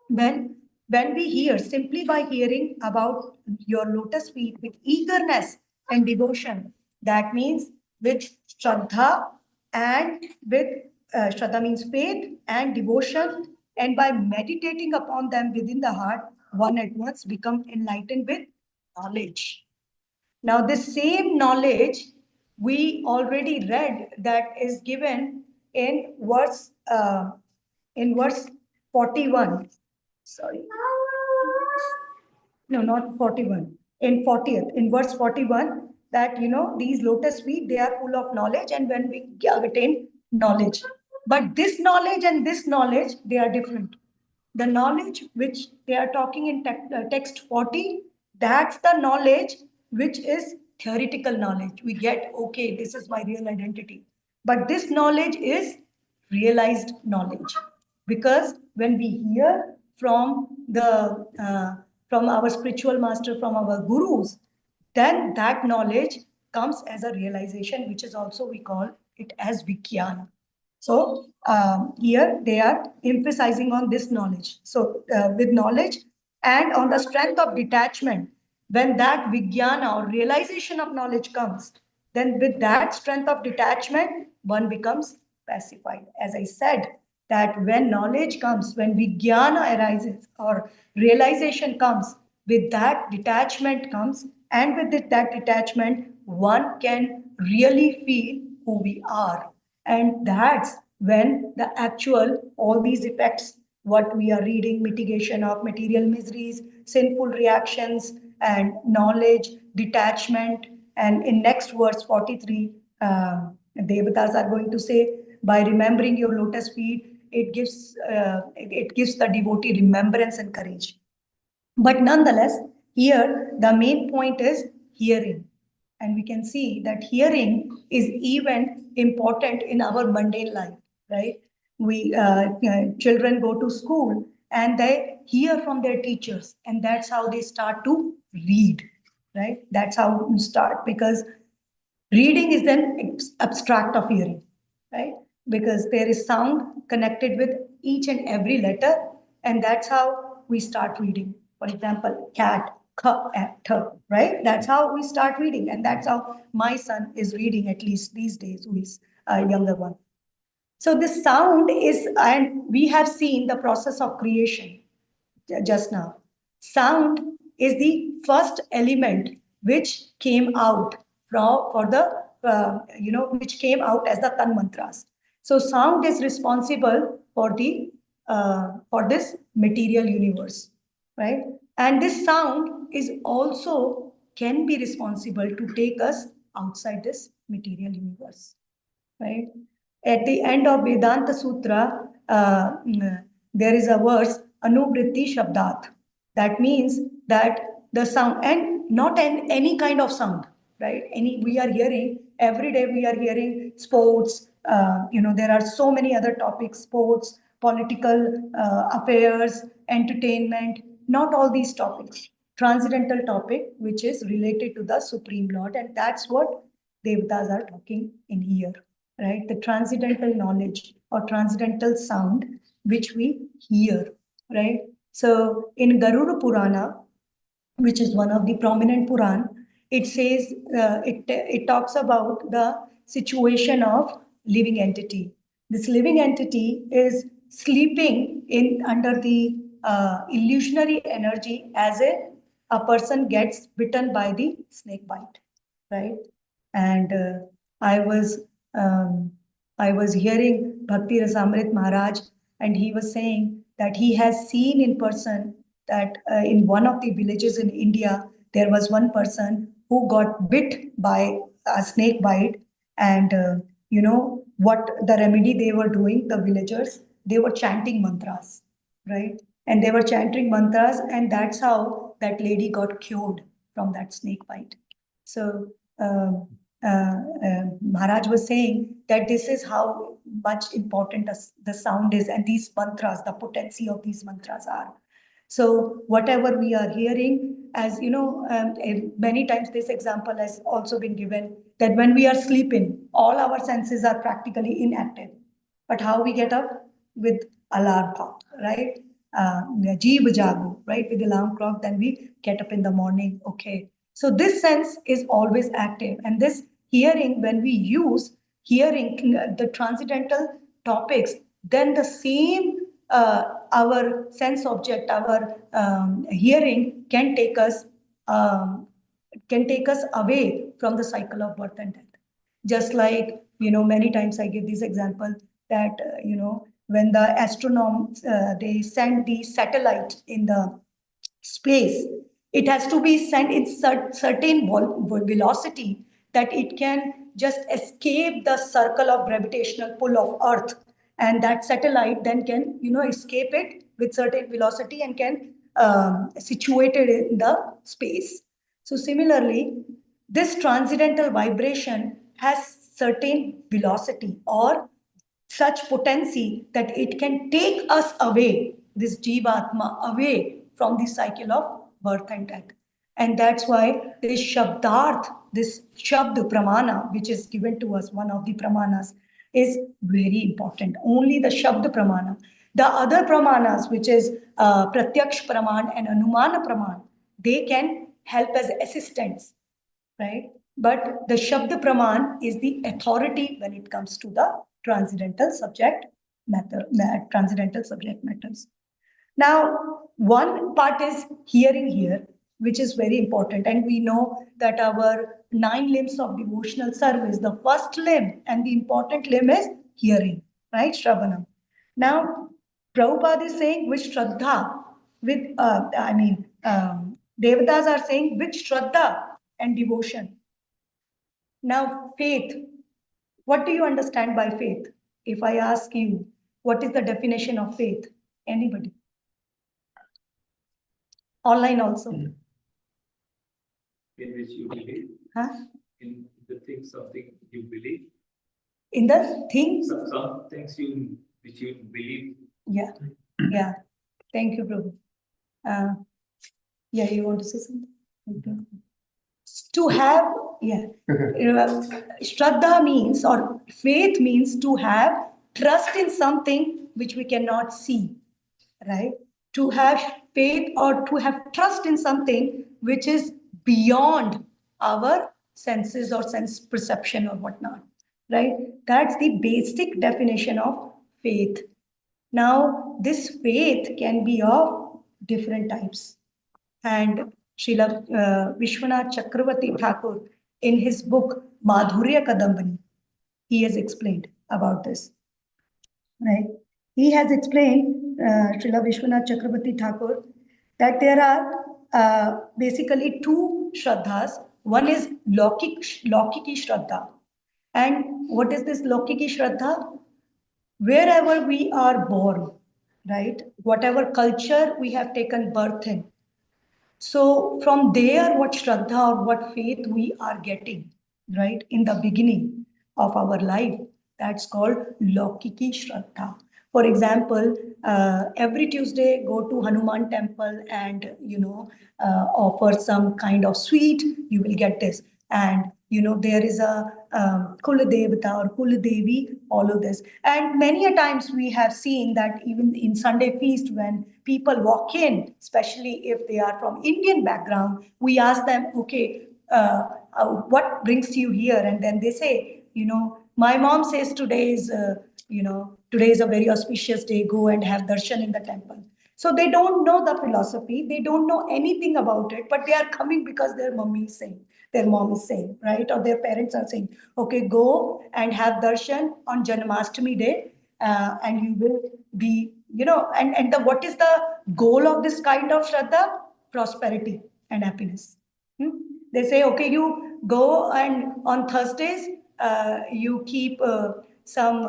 Speaker 1: then when we hear, simply by hearing about your lotus feet with eagerness and devotion, that means with Shraddha, and with Shraddha means faith and devotion, and by meditating upon them within the heart, one at once become enlightened with knowledge. Now, this same knowledge we already read, that is given in verse 41. Sorry. No, not 41. In 40th, in verse 41, that these lotus feet, they are full of knowledge, and when we attain knowledge. But this knowledge and this knowledge, they are different. The knowledge which they are talking in text 40, that's the knowledge which is theoretical knowledge. We get, okay, this is my real identity. But this knowledge is realized knowledge, because when we hear from from our spiritual master, from our gurus, then that knowledge comes as a realization, which is also we call it as Vikyana. So here they are emphasizing on this knowledge. So with knowledge and on the strength of detachment, when that Vijnana or realization of knowledge comes, then with that strength of detachment, one becomes pacified. As I said, that when knowledge comes, when Vijnana arises or realization comes, with that detachment comes, and with that detachment, one can really feel who we are. And that's when the actual, all these effects, what we are reading, mitigation of material miseries, sinful reactions, and knowledge, detachment. And in next verse 43, Devatas are going to say, by remembering your lotus feet, it gives the devotee remembrance and courage. But nonetheless, here the main point is hearing. And we can see that hearing is even important in our mundane life, right? Children go to school and they hear from their teachers, and that's how they start to read, right? That's how you start, because reading is then abstract of hearing, right? Because there is sound connected with each and every letter, and that's how we start reading. For example, cat, k, t, right? That's how we start reading, and that's how my son is reading, at least these days, who is a younger one. So this sound is, and we have seen the process of creation just now. Sound is the first element which came out for the which came out as the tan mantras. So sound is responsible for the for this material universe, right? And this sound is also can be responsible to take us outside this material universe, right? At the end of Vedanta Sutra, there is a verse, Anuvritti Shabdat. That means that the sound, and not any kind of sound. right? We are hearing every day. We are hearing sports. There are so many other topics: sports, political affairs, entertainment. Not all these topics. Transcendental topic, which is related to the Supreme Lord, and that's what Devatas are talking in here, right? The transcendental knowledge or transcendental sound which we hear, right? So in Garuda Purana, which is one of the prominent Puran, it says it talks about the situation of living entity. This living entity is sleeping in under the illusionary energy as a person gets bitten by the snake bite, right? And I was um, I was hearing Bhakti Rasamrit Maharaj, and he was saying that he has seen in person that in one of the villages in India, there was one person who got bit by a snake bite, and you know what the remedy they were doing, the villagers, they were chanting mantras, right? And they were chanting mantras, and that's how that lady got cured from that snake bite. So Maharaj was saying that this is how much important the sound is, and these mantras, the potency of these mantras are. So whatever we are hearing, as you know, many times this example has also been given that when we are sleeping, all our senses are practically inactive. But how we get up? With alarm clock, right? Jeev jagu, right? With alarm clock, then we get up in the morning. Okay. So this sense is always active, and this hearing, when we use hearing the transcendental topics, then the same our sense object, our hearing um, can take us away from the cycle of birth and death. Just like, many times I give this example that, when the astronomers, they send the satellite in the space, it has to be sent in certain velocity that it can just escape the circle of gravitational pull of Earth, and that satellite then can escape it with certain velocity and can situate it in the space. So similarly, this transcendental vibration has certain velocity or such potency that it can take us away, this Jivatma, away from the cycle of birth and death. And that's why this Shabdarth, this Shabd Pramana, which is given to us, one of the Pramanas, is very important. Only the Shabd Pramana. The other Pramanas, which is Pratyaksh Praman and Anumana Praman, they can help as assistants, right? But the Shabd Praman is the authority when it comes to the transcendental subject matter, transcendental subject matters. Now, one part is hearing here, which is very important. And we know that our 9 limbs of devotional service, the first limb and the important limb is hearing, right? Shravanam. Now, Prabhupada is saying with Shraddha, Devatas are saying with Shraddha and devotion. Now, faith. What do you understand by faith? If I ask you, what is the definition of faith? Anybody? Online also.
Speaker 2: In which you believe.
Speaker 1: Huh?
Speaker 2: In the things, something you believe.
Speaker 1: In the things?
Speaker 2: Some things which you believe.
Speaker 1: Yeah. Yeah. Thank you, Prabhu. Yeah, you want to say something? Okay. To have, yeah. Shraddha means, or faith means to have trust in something which we cannot see, right? To have faith or to have trust in something which is beyond our senses or sense perception or whatnot, right? That's the basic definition of faith. Now, this faith can be of different types. And Srila Vishwanath Chakravarti Thakur, in his book Madhurya Kadambani, he has explained about this. Right? He has explained, Srila Vishwanath Chakravarti Thakur, that there are basically two Shraddhas. One is Lokiki Shraddha. And what is this Lokiki Shraddha? Wherever we are born, right? Whatever culture we have taken birth in, So from there, what Shraddha or what faith we are getting, right, in the beginning of our life, that's called Lokiki Shraddha. For example, every Tuesday go to Hanuman temple and offer some kind of sweet. You will get this, and there is a Kul Devata or Kul Devi, all of this. And many a times we have seen that even in Sunday feast, when people walk in, especially if they are from Indian background, we ask them, okay, what brings you here? And then they say, my mom says today is a very auspicious day, go and have darshan in the temple. So they don't know the philosophy, they don't know anything about it, but they are coming because their mommy is saying, their mom is saying, right? Or their parents are saying, okay, go and have darshan on Janmashtami day, and you will be, what is the goal of this kind of Shraddha? Prosperity and happiness. Hmm? They say, okay, you go and on Thursdays, you keep some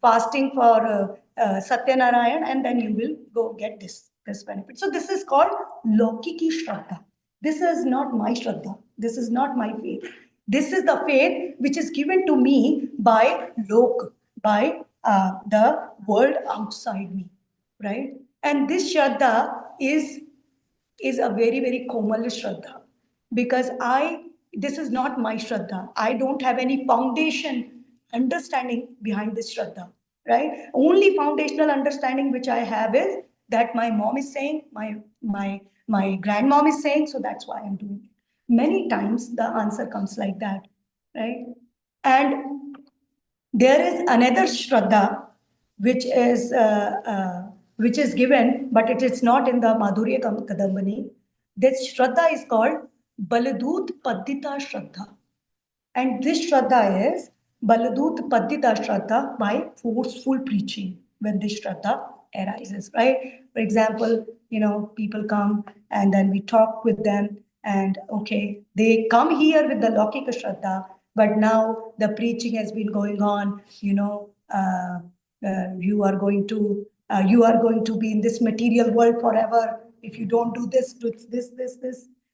Speaker 1: fasting for Satyanarayan, and then you will go get this benefit. So this is called Lokiki Shraddha. This is not my Shraddha. This is not my faith. This is the faith which is given to me by Lok, by the world outside me, right? And this Shraddha is a very, very Komal Shraddha, because this is not my Shraddha. I don't have any foundation understanding behind this Shraddha, right? Only foundational understanding which I have is that my mom is saying, my grandmom is saying, so that's why I'm doing it. Many times the answer comes like that, right? And there is another Shraddha which is given, but it is not in the Madhurya Kadambani. This Shraddha is called Baladut Paddita Shraddha. And this Shraddha is Baladut Paddita Shraddha by forceful preaching when this Shraddha arises, right? For example, people come and then we talk with them, and okay, they come here with the Laukika Shraddha, but now the preaching has been going on, you are going to be in this material world forever if you don't do this.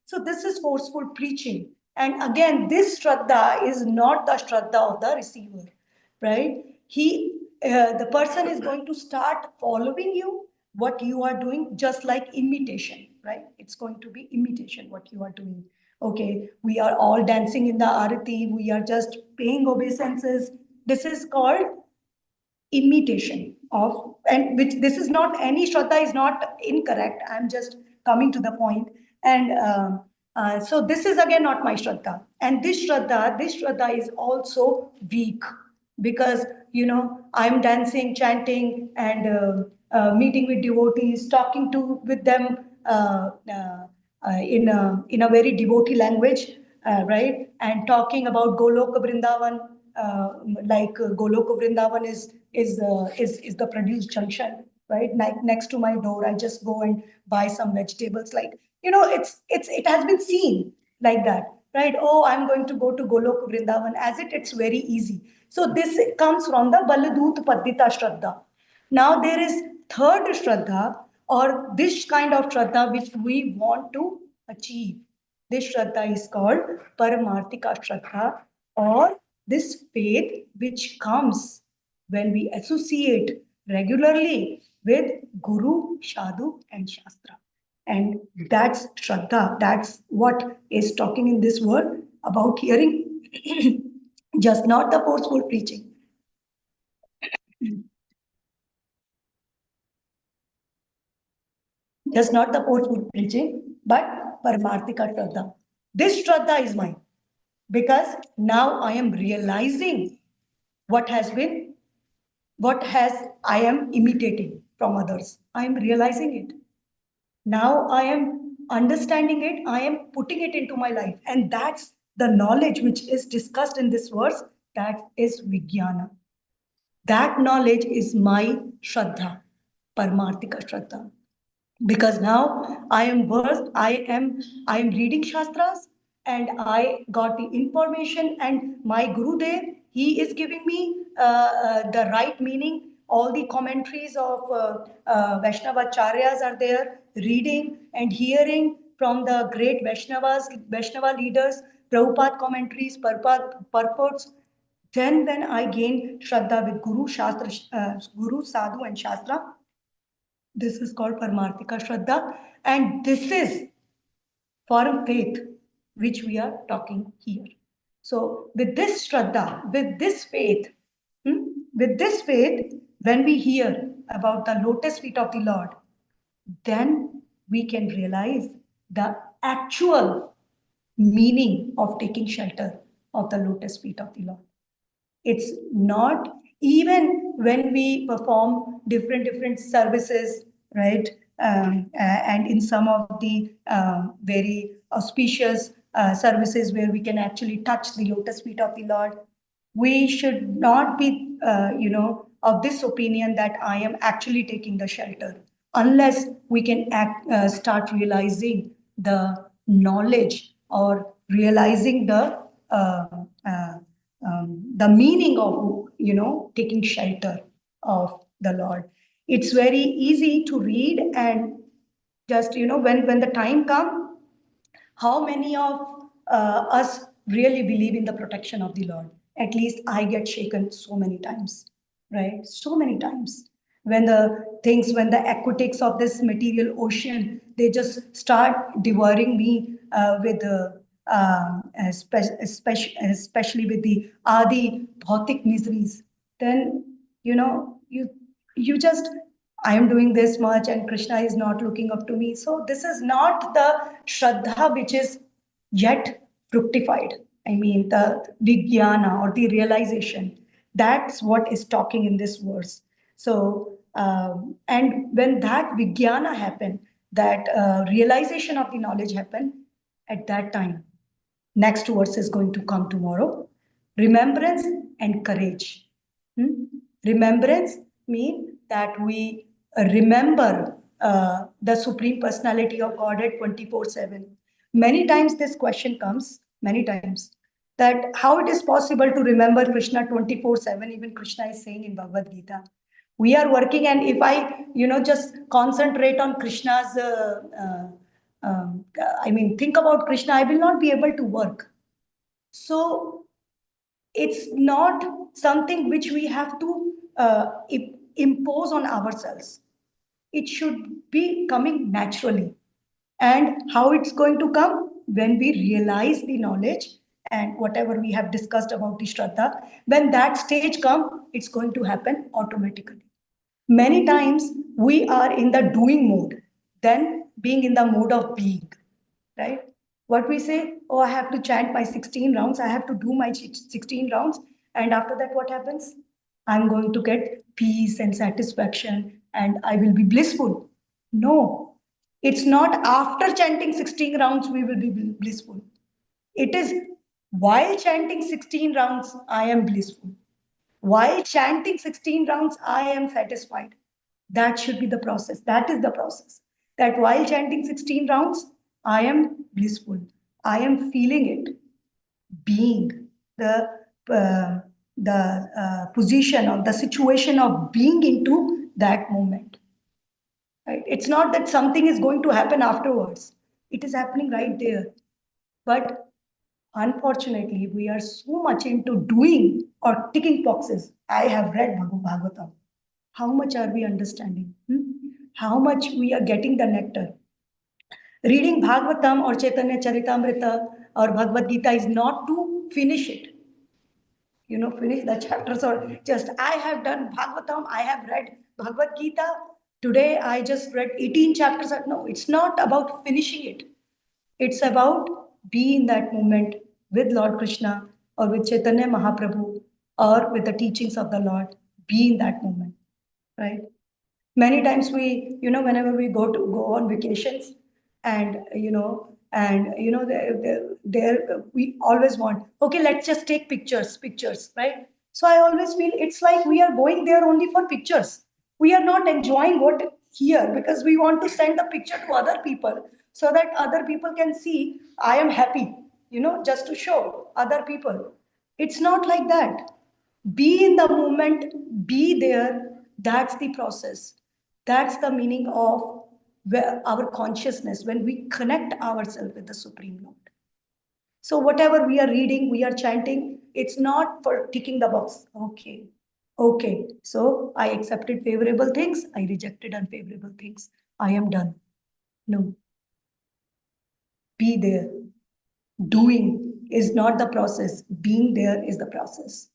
Speaker 1: So this is forceful preaching. And again, this Shraddha is not the Shraddha of the receiver, right? The person is going to start following you, what you are doing, just like imitation, right? It's going to be imitation, what you are doing. Okay, we are all dancing in the arati, we are just paying obeisances. This is called imitation of, and which this is not, any Shraddha is not incorrect. I'm just coming to the point. And so this is again not my Shraddha. And this Shraddha is also weak, because I'm dancing, chanting, and meeting with devotees, talking to with them in a very devotee language, right? And talking about Goloka Vrindavan, like Goloka Vrindavan is the produce junction, right? Like next to my door, I just go and buy some vegetables. Like it has been seen like that, right? Oh, I'm going to go to Goloka Vrindavan, as it's very easy. So this comes from the Baladut Paddita Shraddha. Now there is third Shraddha, or this kind of Shraddha which we want to achieve. This Shraddha is called Paramarthika Shraddha, or this faith which comes when we associate regularly with Guru, Sadhu, and Shastra. And that's Shraddha. That's what is talking in this word about hearing, just not the forceful preaching. Just not the forceful preaching, but Paramarthika Shraddha. This Shraddha is mine, because now I am realizing what has been, what has I am imitating from others. I am realizing it. Now I am understanding it, I am putting it into my life. And that's the knowledge which is discussed in this verse, that is Vijnana. That knowledge is my Shraddha, Paramarthika Shraddha. Because now I am reading Shastras, and I got the information, and my Gurudev, he is giving me the right meaning. All the commentaries of Vaishnavacharyas are there, reading and hearing from the great Vaishnava leaders, Prabhupada commentaries, purports. Then when I gained Shraddha with Guru, Sadhu and Shastra, this is called Paramarthika Shraddha, and this is firm faith which we are talking here. So with this Shraddha, with this faith, when we hear about the lotus feet of the Lord, then we can realize the actual meaning of taking shelter of the lotus feet of the Lord. It's not even when we perform different services, right? And in some of the very auspicious services where we can actually touch the lotus feet of the Lord, we should not be, of this opinion that I am actually taking the shelter, unless we can start realizing the knowledge or realizing uh, uh, the meaning of taking shelter of the Lord. It's very easy to read, and just when the time comes, how many of us really believe in the protection of the Lord? At least I get shaken so many times, right? So many times. When the aquatics of this material ocean, they just start devouring me especially with the adi bhautik miseries, then you know you you just, I am doing this much and Krishna is not looking up to me. So this is not the Shraddha which is yet fructified. I mean, the Vijnana or the realization. That's what is talking in this verse. So, and when that Vijnana happened, that realization of the knowledge happened, at that time, next verse is going to come tomorrow. Remembrance and courage. Remembrance means that we remember the Supreme Personality of Godhead 24/7. Many times this question comes, many times, that how it is possible to remember Krishna 24/7, even Krishna is saying in Bhagavad Gita. We are working, and if I, just concentrate on Krishna's, think about Krishna, I will not be able to work. So it's not something which we have to impose on ourselves. It should be coming naturally. And how it's going to come? When we realize the knowledge and whatever we have discussed about the Shraddha, when that stage comes, it's going to happen automatically. Many times we are in the doing mode, then being in the mode of being, right? What we say, oh, I have to chant my 16 rounds, I have to do my 16 rounds, and after that, what happens? I'm going to get peace and satisfaction and I will be blissful. No, it's not after chanting 16 rounds we will be blissful. It is while chanting 16 rounds, I am blissful. While chanting 16 rounds, I am satisfied. That should be the process. That is the process. That while chanting 16 rounds, I am blissful. I am feeling it, being the position or the situation of being into that moment. Right? It's not that something is going to happen afterwards. It is happening right there. But unfortunately, we are so much into doing or ticking boxes. I have read Bhagavatam. How much are we understanding? How much we are getting the nectar? Reading Bhagavatam or Chaitanya Charitamrita or Bhagavad Gita is not to finish it. Finish the chapters, or just, I have done Bhagavatam, I have read Bhagavad Gita. Today I just read 18 chapters. No, it's not about finishing it. It's about be in that moment with Lord Krishna or with Chaitanya Mahaprabhu or with the teachings of the Lord. Be in that moment, right? Many times we, whenever we go on vacations, and there we always want, okay, let's just take pictures, right? So I always feel it's like we are going there only for pictures. We are not enjoying what here, because we want to send the picture to other people so that other people can see I am happy, just to show other people. It's not like that. Be in the moment, be there. That's the process. That's the meaning of where our consciousness, when we connect ourselves with the Supreme Lord. So whatever we are reading, we are chanting, it's not for ticking the box. Okay. Okay. So I accepted favorable things, I rejected unfavorable things. I am done. No. Be there. Doing is not the process. Being there is the process.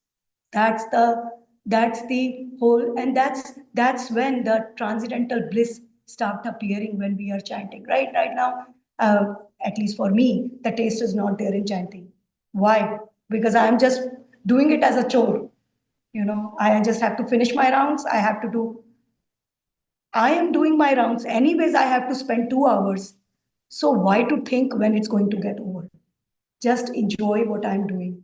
Speaker 1: That's the whole, and that's when the transcendental bliss start appearing when we are chanting. Right now, at least for me, the taste is not there in chanting. Why? Because I'm just doing it as a chore. I just have to finish my rounds. I am doing my rounds. Anyways, I have to spend 2 hours. So why to think when it's going to get over? Just enjoy what I'm doing.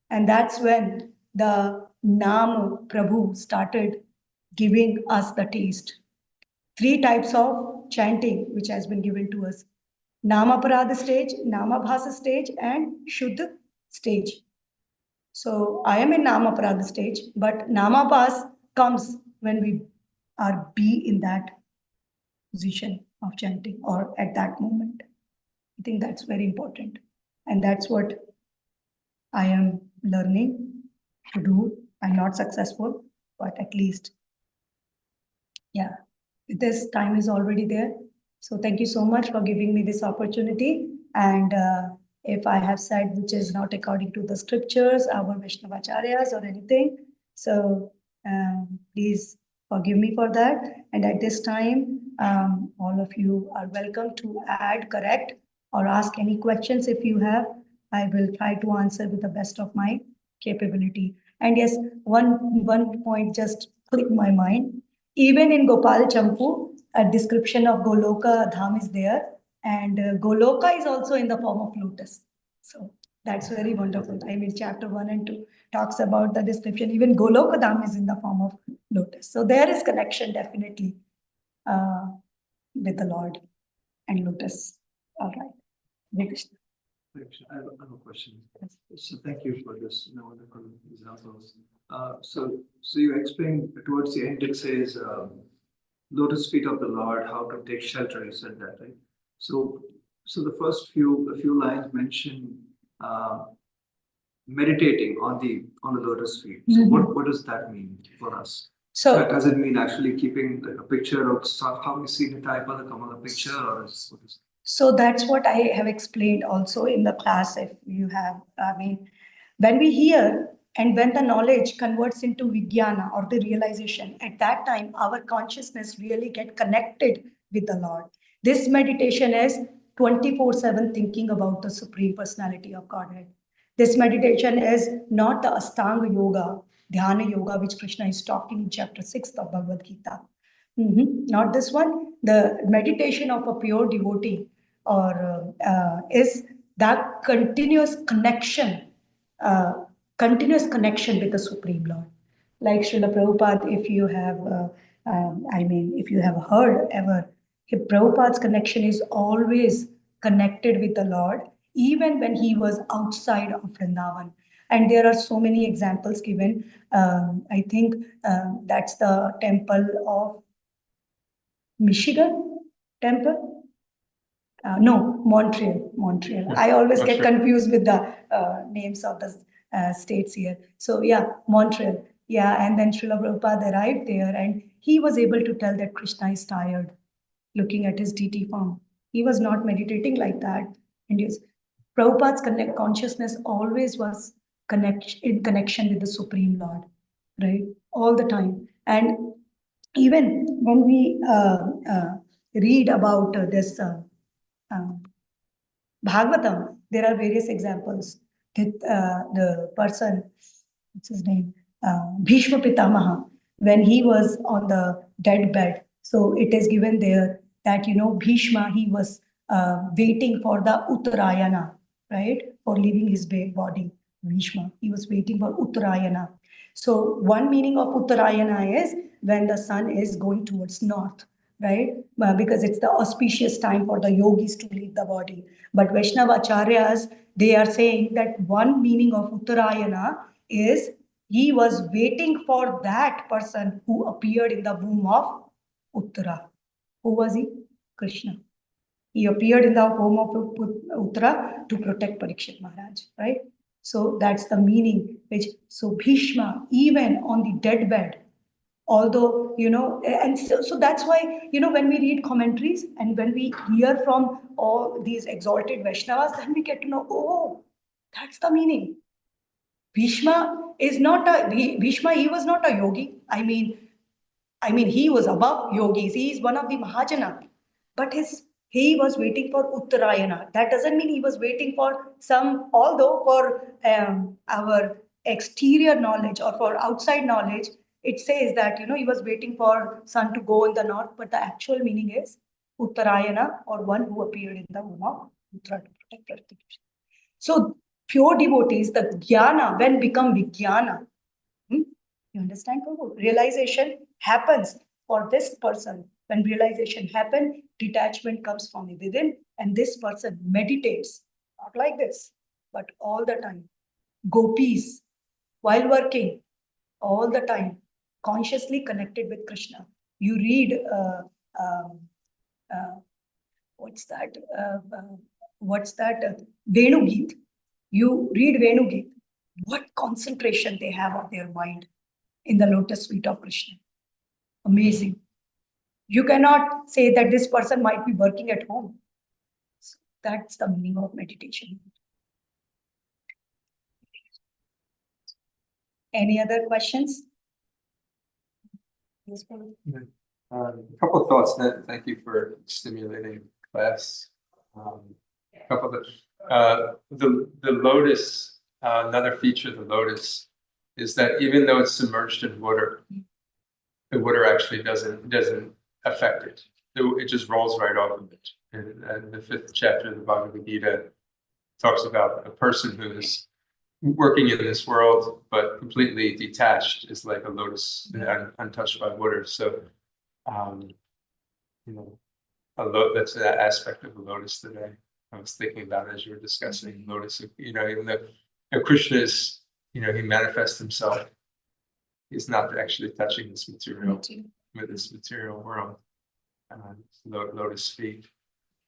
Speaker 1: And that's when the Nam Prabhu started giving us the taste. 3 types of chanting which has been given to us. Namaparada stage, Namabhasa stage, and Shuddha stage. So I am in Namaparada stage, but Namabhas comes when we are be in that position of chanting or at that moment. I think that's very important. And that's what I am learning to do. I'm not successful, but at least, yeah, this time is already there. So thank you so much for giving me this opportunity. And if I have said which is not according to the scriptures, our Vaishnavacharyas or anything, so please forgive me for that. And at this time, all of you are welcome to add, correct, or ask any questions if you have. I will try to answer with the best of my capability. And yes, one point just clicked my mind. Even in Gopal Champu, a description of Goloka Dham is there, and Goloka is also in the form of lotus. So that's very wonderful. I mean, chapter 1 and 2 talks about the description. Even Goloka Dham is in the form of lotus. So there is connection definitely with the Lord and lotus. All right. Hare Krishna.
Speaker 4: I have a question. So thank you for this wonderful examples. So you explained towards the end, it says, lotus feet of the Lord, how to take shelter, you said that, right? So the first few lines mention meditating on the lotus feet. So what does that mean for us? So does it mean actually keeping like a picture of how we see the type of the Kamala picture, or what is?
Speaker 1: So that's what I have explained also in the class. If you have, I mean, when we hear and when the knowledge converts into vijnana or the realization, at that time our consciousness really get connected with the Lord. This meditation is 24/7 thinking about the Supreme Personality of Godhead. This meditation is not the Astanga Yoga, Dhyana Yoga, which Krishna is talking in chapter 6 of Bhagavad Gita. Not this one. The meditation of a pure devotee or is that continuous connection with the Supreme Lord. Like Srila Prabhupada, if you have, if you have heard ever, Prabhupada's connection is always connected with the Lord, even when he was outside of Vrindavan. And there are so many examples given. I think that's the temple of Michigan temple. No, Montreal. I always get confused with the names of the states here. So yeah, Montreal. Yeah, and then Srila Prabhupada arrived there and he was able to tell that Krishna is tired looking at his deity form. He was not meditating like that. And his Prabhupada's consciousness always was in connection with the Supreme Lord, right? All the time. And even when we read about this Bhagavatam, there are various examples. The person, what's his name? Bhishma Pitamaha, when he was on the deathbed. So it is given there that, Bhishma, he was waiting for the Uttarayana, right? For leaving his body. Bhishma, he was waiting for Uttarayana. So one meaning of Uttarayana is when the sun is going towards north, right? Because it's the auspicious time for the yogis to leave the body. But Vaishnava Acharyas, they are saying that one meaning of Uttarayana is he was waiting for that person who appeared in the womb of Uttara. Who was he? Krishna. He appeared in the home of Uttara to protect Parikshit Maharaj, right? So that's the meaning. So Bhishma, even on the deathbed, although, and so that's why, when we read commentaries and when we hear from all these exalted Vaishnavas, then we get to know, oh, that's the meaning. Bhishma is not Bhishma, he was not a yogi. I mean, he was above yogis. He is one of the Mahajana. But he was waiting for Uttarayana. That doesn't mean he was waiting for although for our exterior knowledge or for outside knowledge, it says that, he was waiting for sun to go in the north, but the actual meaning is Uttarayana, or one who appeared in the womb of Uttara to protect prostitution. So pure devotees, the jnana, when become vijnana, you understand, Prabhu? Realization happens for this person. When realization happens, detachment comes from within, and this person meditates, not like this, but all the time. Gopis, while working, all the time, consciously connected with Krishna. You read, what's that? Venu Geet. You read Venu Geet. What concentration they have of their mind in the lotus feet of Krishna. Amazing. You cannot say that this person might be working at home. So that's the meaning of meditation. Any other questions? Yes, Paul.
Speaker 5: A couple of thoughts. Thank you for stimulating class. A couple of the lotus. Another feature of the lotus is that even though it's submerged in water, the water actually doesn't affect it. It just rolls right off of it. And the 5th chapter of the Bhagavad Gita talks about a person who is working in this world but completely detached is like a lotus, untouched by water. So, that's that aspect of the lotus that I was thinking about as you were discussing lotus. Even though Krishna is, he manifests himself. He's not actually touching this material with this material world. Lotus feet.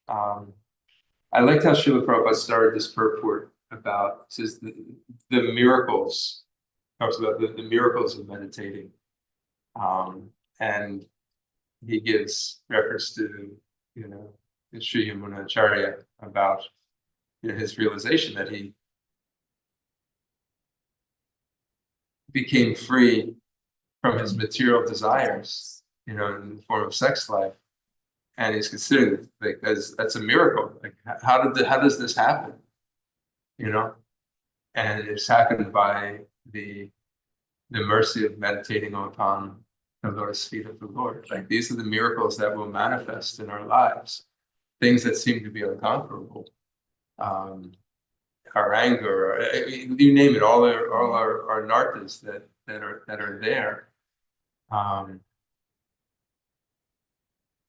Speaker 5: I liked how Srila Prabhupada started this purport about, says the miracles, talks about the miracles of meditating. And he gives reference to, Sri Yamunacharya about his realization that he became free from his material desires, in the form of sex life. And he's considering like that's a miracle. Like how does this happen? And it's happened by the mercy of meditating upon the lotus feet of the Lord. Like these are the miracles that will manifest in our lives. Things that seem to be unconquerable. Our anger, or, you name it, all our nartas that are there.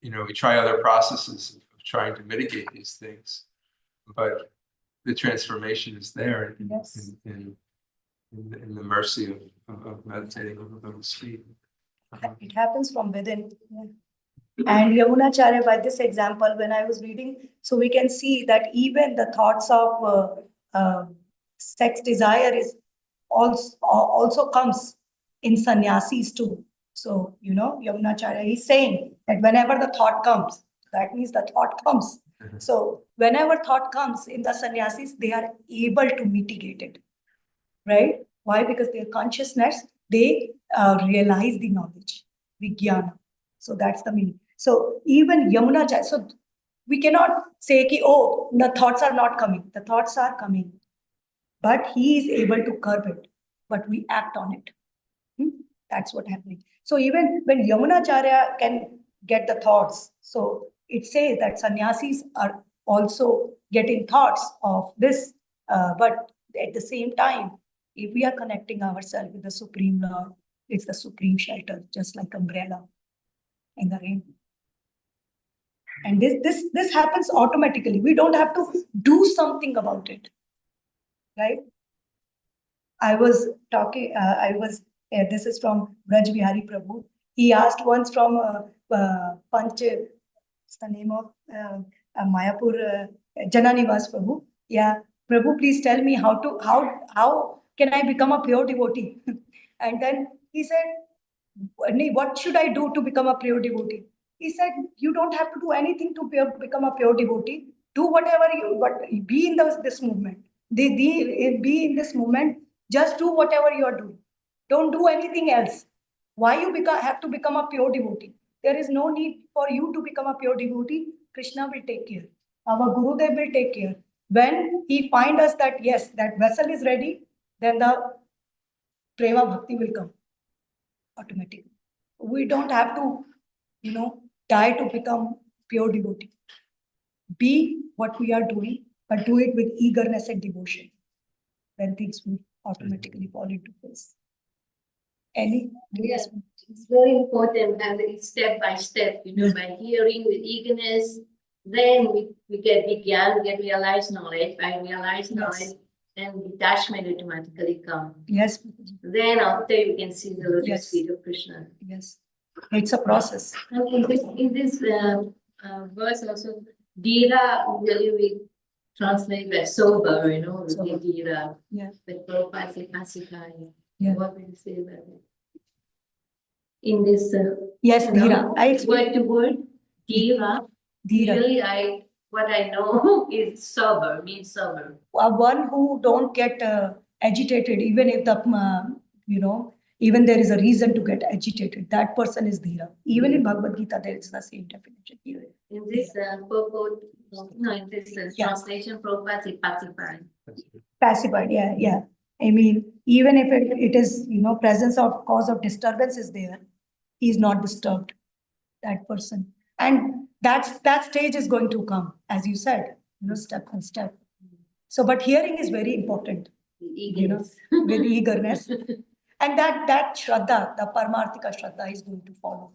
Speaker 5: We try other processes of trying to mitigate these things, but the transformation is there in the mercy of meditating on the Lord's feet.
Speaker 1: It happens from within. Yeah. And Yamunacharya, by this example, when I was reading, so we can see that even the thoughts of sex desire is also comes in sannyasis too. So, Yamunacharya is saying that whenever the thought comes, that means the thought comes. So whenever thought comes in the sannyasis, they are able to mitigate it, right? Why? Because their consciousness, they realize the knowledge, vijnana. So that's the meaning. So even Yamunacharya, so we cannot say, oh, the thoughts are not coming. The thoughts are coming, but he is able to curb it, but we act on it. That's what happening. So even when Yamunacharya can get the thoughts, so it says that sannyasis are also getting thoughts of this, but at the same time, if we are connecting ourselves with the Supreme Lord, it's the supreme shelter, just like umbrella in the rain. And this happens automatically. We don't have to do something about it, right? I was talking. This is from Braj Bihari Prabhu. He asked once from Panch. What's the name of Mayapur Jananivas Prabhu. Yeah, Prabhu, please tell me how can I become a pure devotee? And then he said, what should I do to become a pure devotee? He said, you don't have to do anything to become a pure devotee. Do whatever be in this movement. Be in this movement. Just do whatever you are doing. Don't do anything else. Why you have to become a pure devotee? There is no need for you to become a pure devotee. Krishna will take care. Our Gurudev will take care. When he find us that yes, that vessel is ready, then the prema bhakti will come automatically. We don't have to, die to become pure devotee. Be what we are doing, but do it with eagerness and devotion. Then things will automatically fall into place. Any?
Speaker 6: Yes, it's very important and it's step by step, by hearing with eagerness, then we get Vigyan, we get realized knowledge. By realized knowledge, then detachment automatically come.
Speaker 1: Yes.
Speaker 6: Then after you can see the lotus feet of Krishna.
Speaker 1: Yes. It's a process.
Speaker 6: And in this verse also, Dira, usually we translate as sober,
Speaker 1: Sober.
Speaker 6: Dira.
Speaker 1: Yeah.
Speaker 6: But Prabhupada says Pasika.
Speaker 1: Yeah.
Speaker 6: What will you say about it? In this
Speaker 1: Yes, Dhira.
Speaker 6: word to word, Dhira.
Speaker 1: Dhira.
Speaker 6: Really, what I know is sober, means sober.
Speaker 1: One who don't get agitated, even if even there is a reason to get agitated. That person is Dhira. Even in Bhagavad Gita, there is the same definition here.
Speaker 6: In this purport, in this translation, Prabhupada says pacified.
Speaker 1: Pacified, yeah. I mean, even if it is, presence of cause of disturbance is there, he is not disturbed, that person. And that stage is going to come, as you said, step by step. So, but hearing is very important,
Speaker 6: Eagerness.
Speaker 1: with eagerness. And that Shraddha, the Paramarthika Shraddha is going to follow.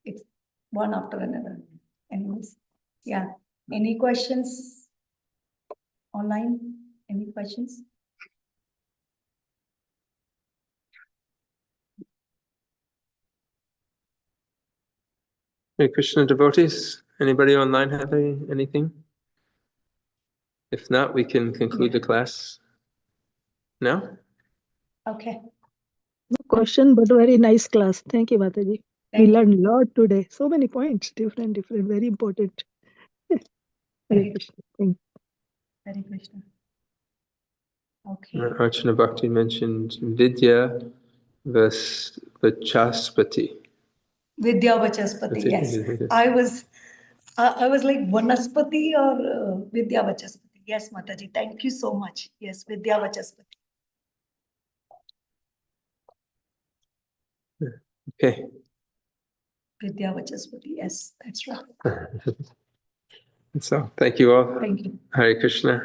Speaker 1: It's one after another. Anyways, yeah. Any questions online? Any questions?
Speaker 5: Hare Krishna devotees, anybody online have anything? If not, we can conclude the class now.
Speaker 1: Okay.
Speaker 7: No question, but very nice class. Thank you, Mataji. We
Speaker 1: Thank
Speaker 7: learned a lot today. So many points, different, very important. Hare
Speaker 1: Very-
Speaker 7: Krishna. Thank you.
Speaker 1: Hare Krishna. Okay.
Speaker 5: Archana Bhakti mentioned Vidya Vachaspati.
Speaker 1: Vidya Vachaspati, yes. I was like Vanaspati or Vidya Vachaspati. Yes, Mataji. Thank you so much. Yes, Vidya Vachaspati.
Speaker 5: Okay.
Speaker 1: Vidya Vachaspati. Yes, that's right.
Speaker 5: So, thank you all.
Speaker 1: Thank you.
Speaker 5: Hare Krishna.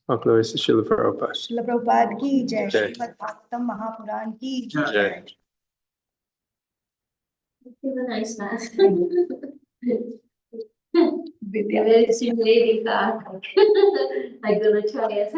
Speaker 5: All glories to Srila Prabhupada.
Speaker 1: Srila Prabhupada ki jai.
Speaker 5: Jai.
Speaker 1: Srimad Bhagavatam Mahapuran ki
Speaker 5: Jai.
Speaker 1: jai.
Speaker 6: It's a nice class.
Speaker 1: Vidya.
Speaker 6: Very stimulating class. I'm gonna try it.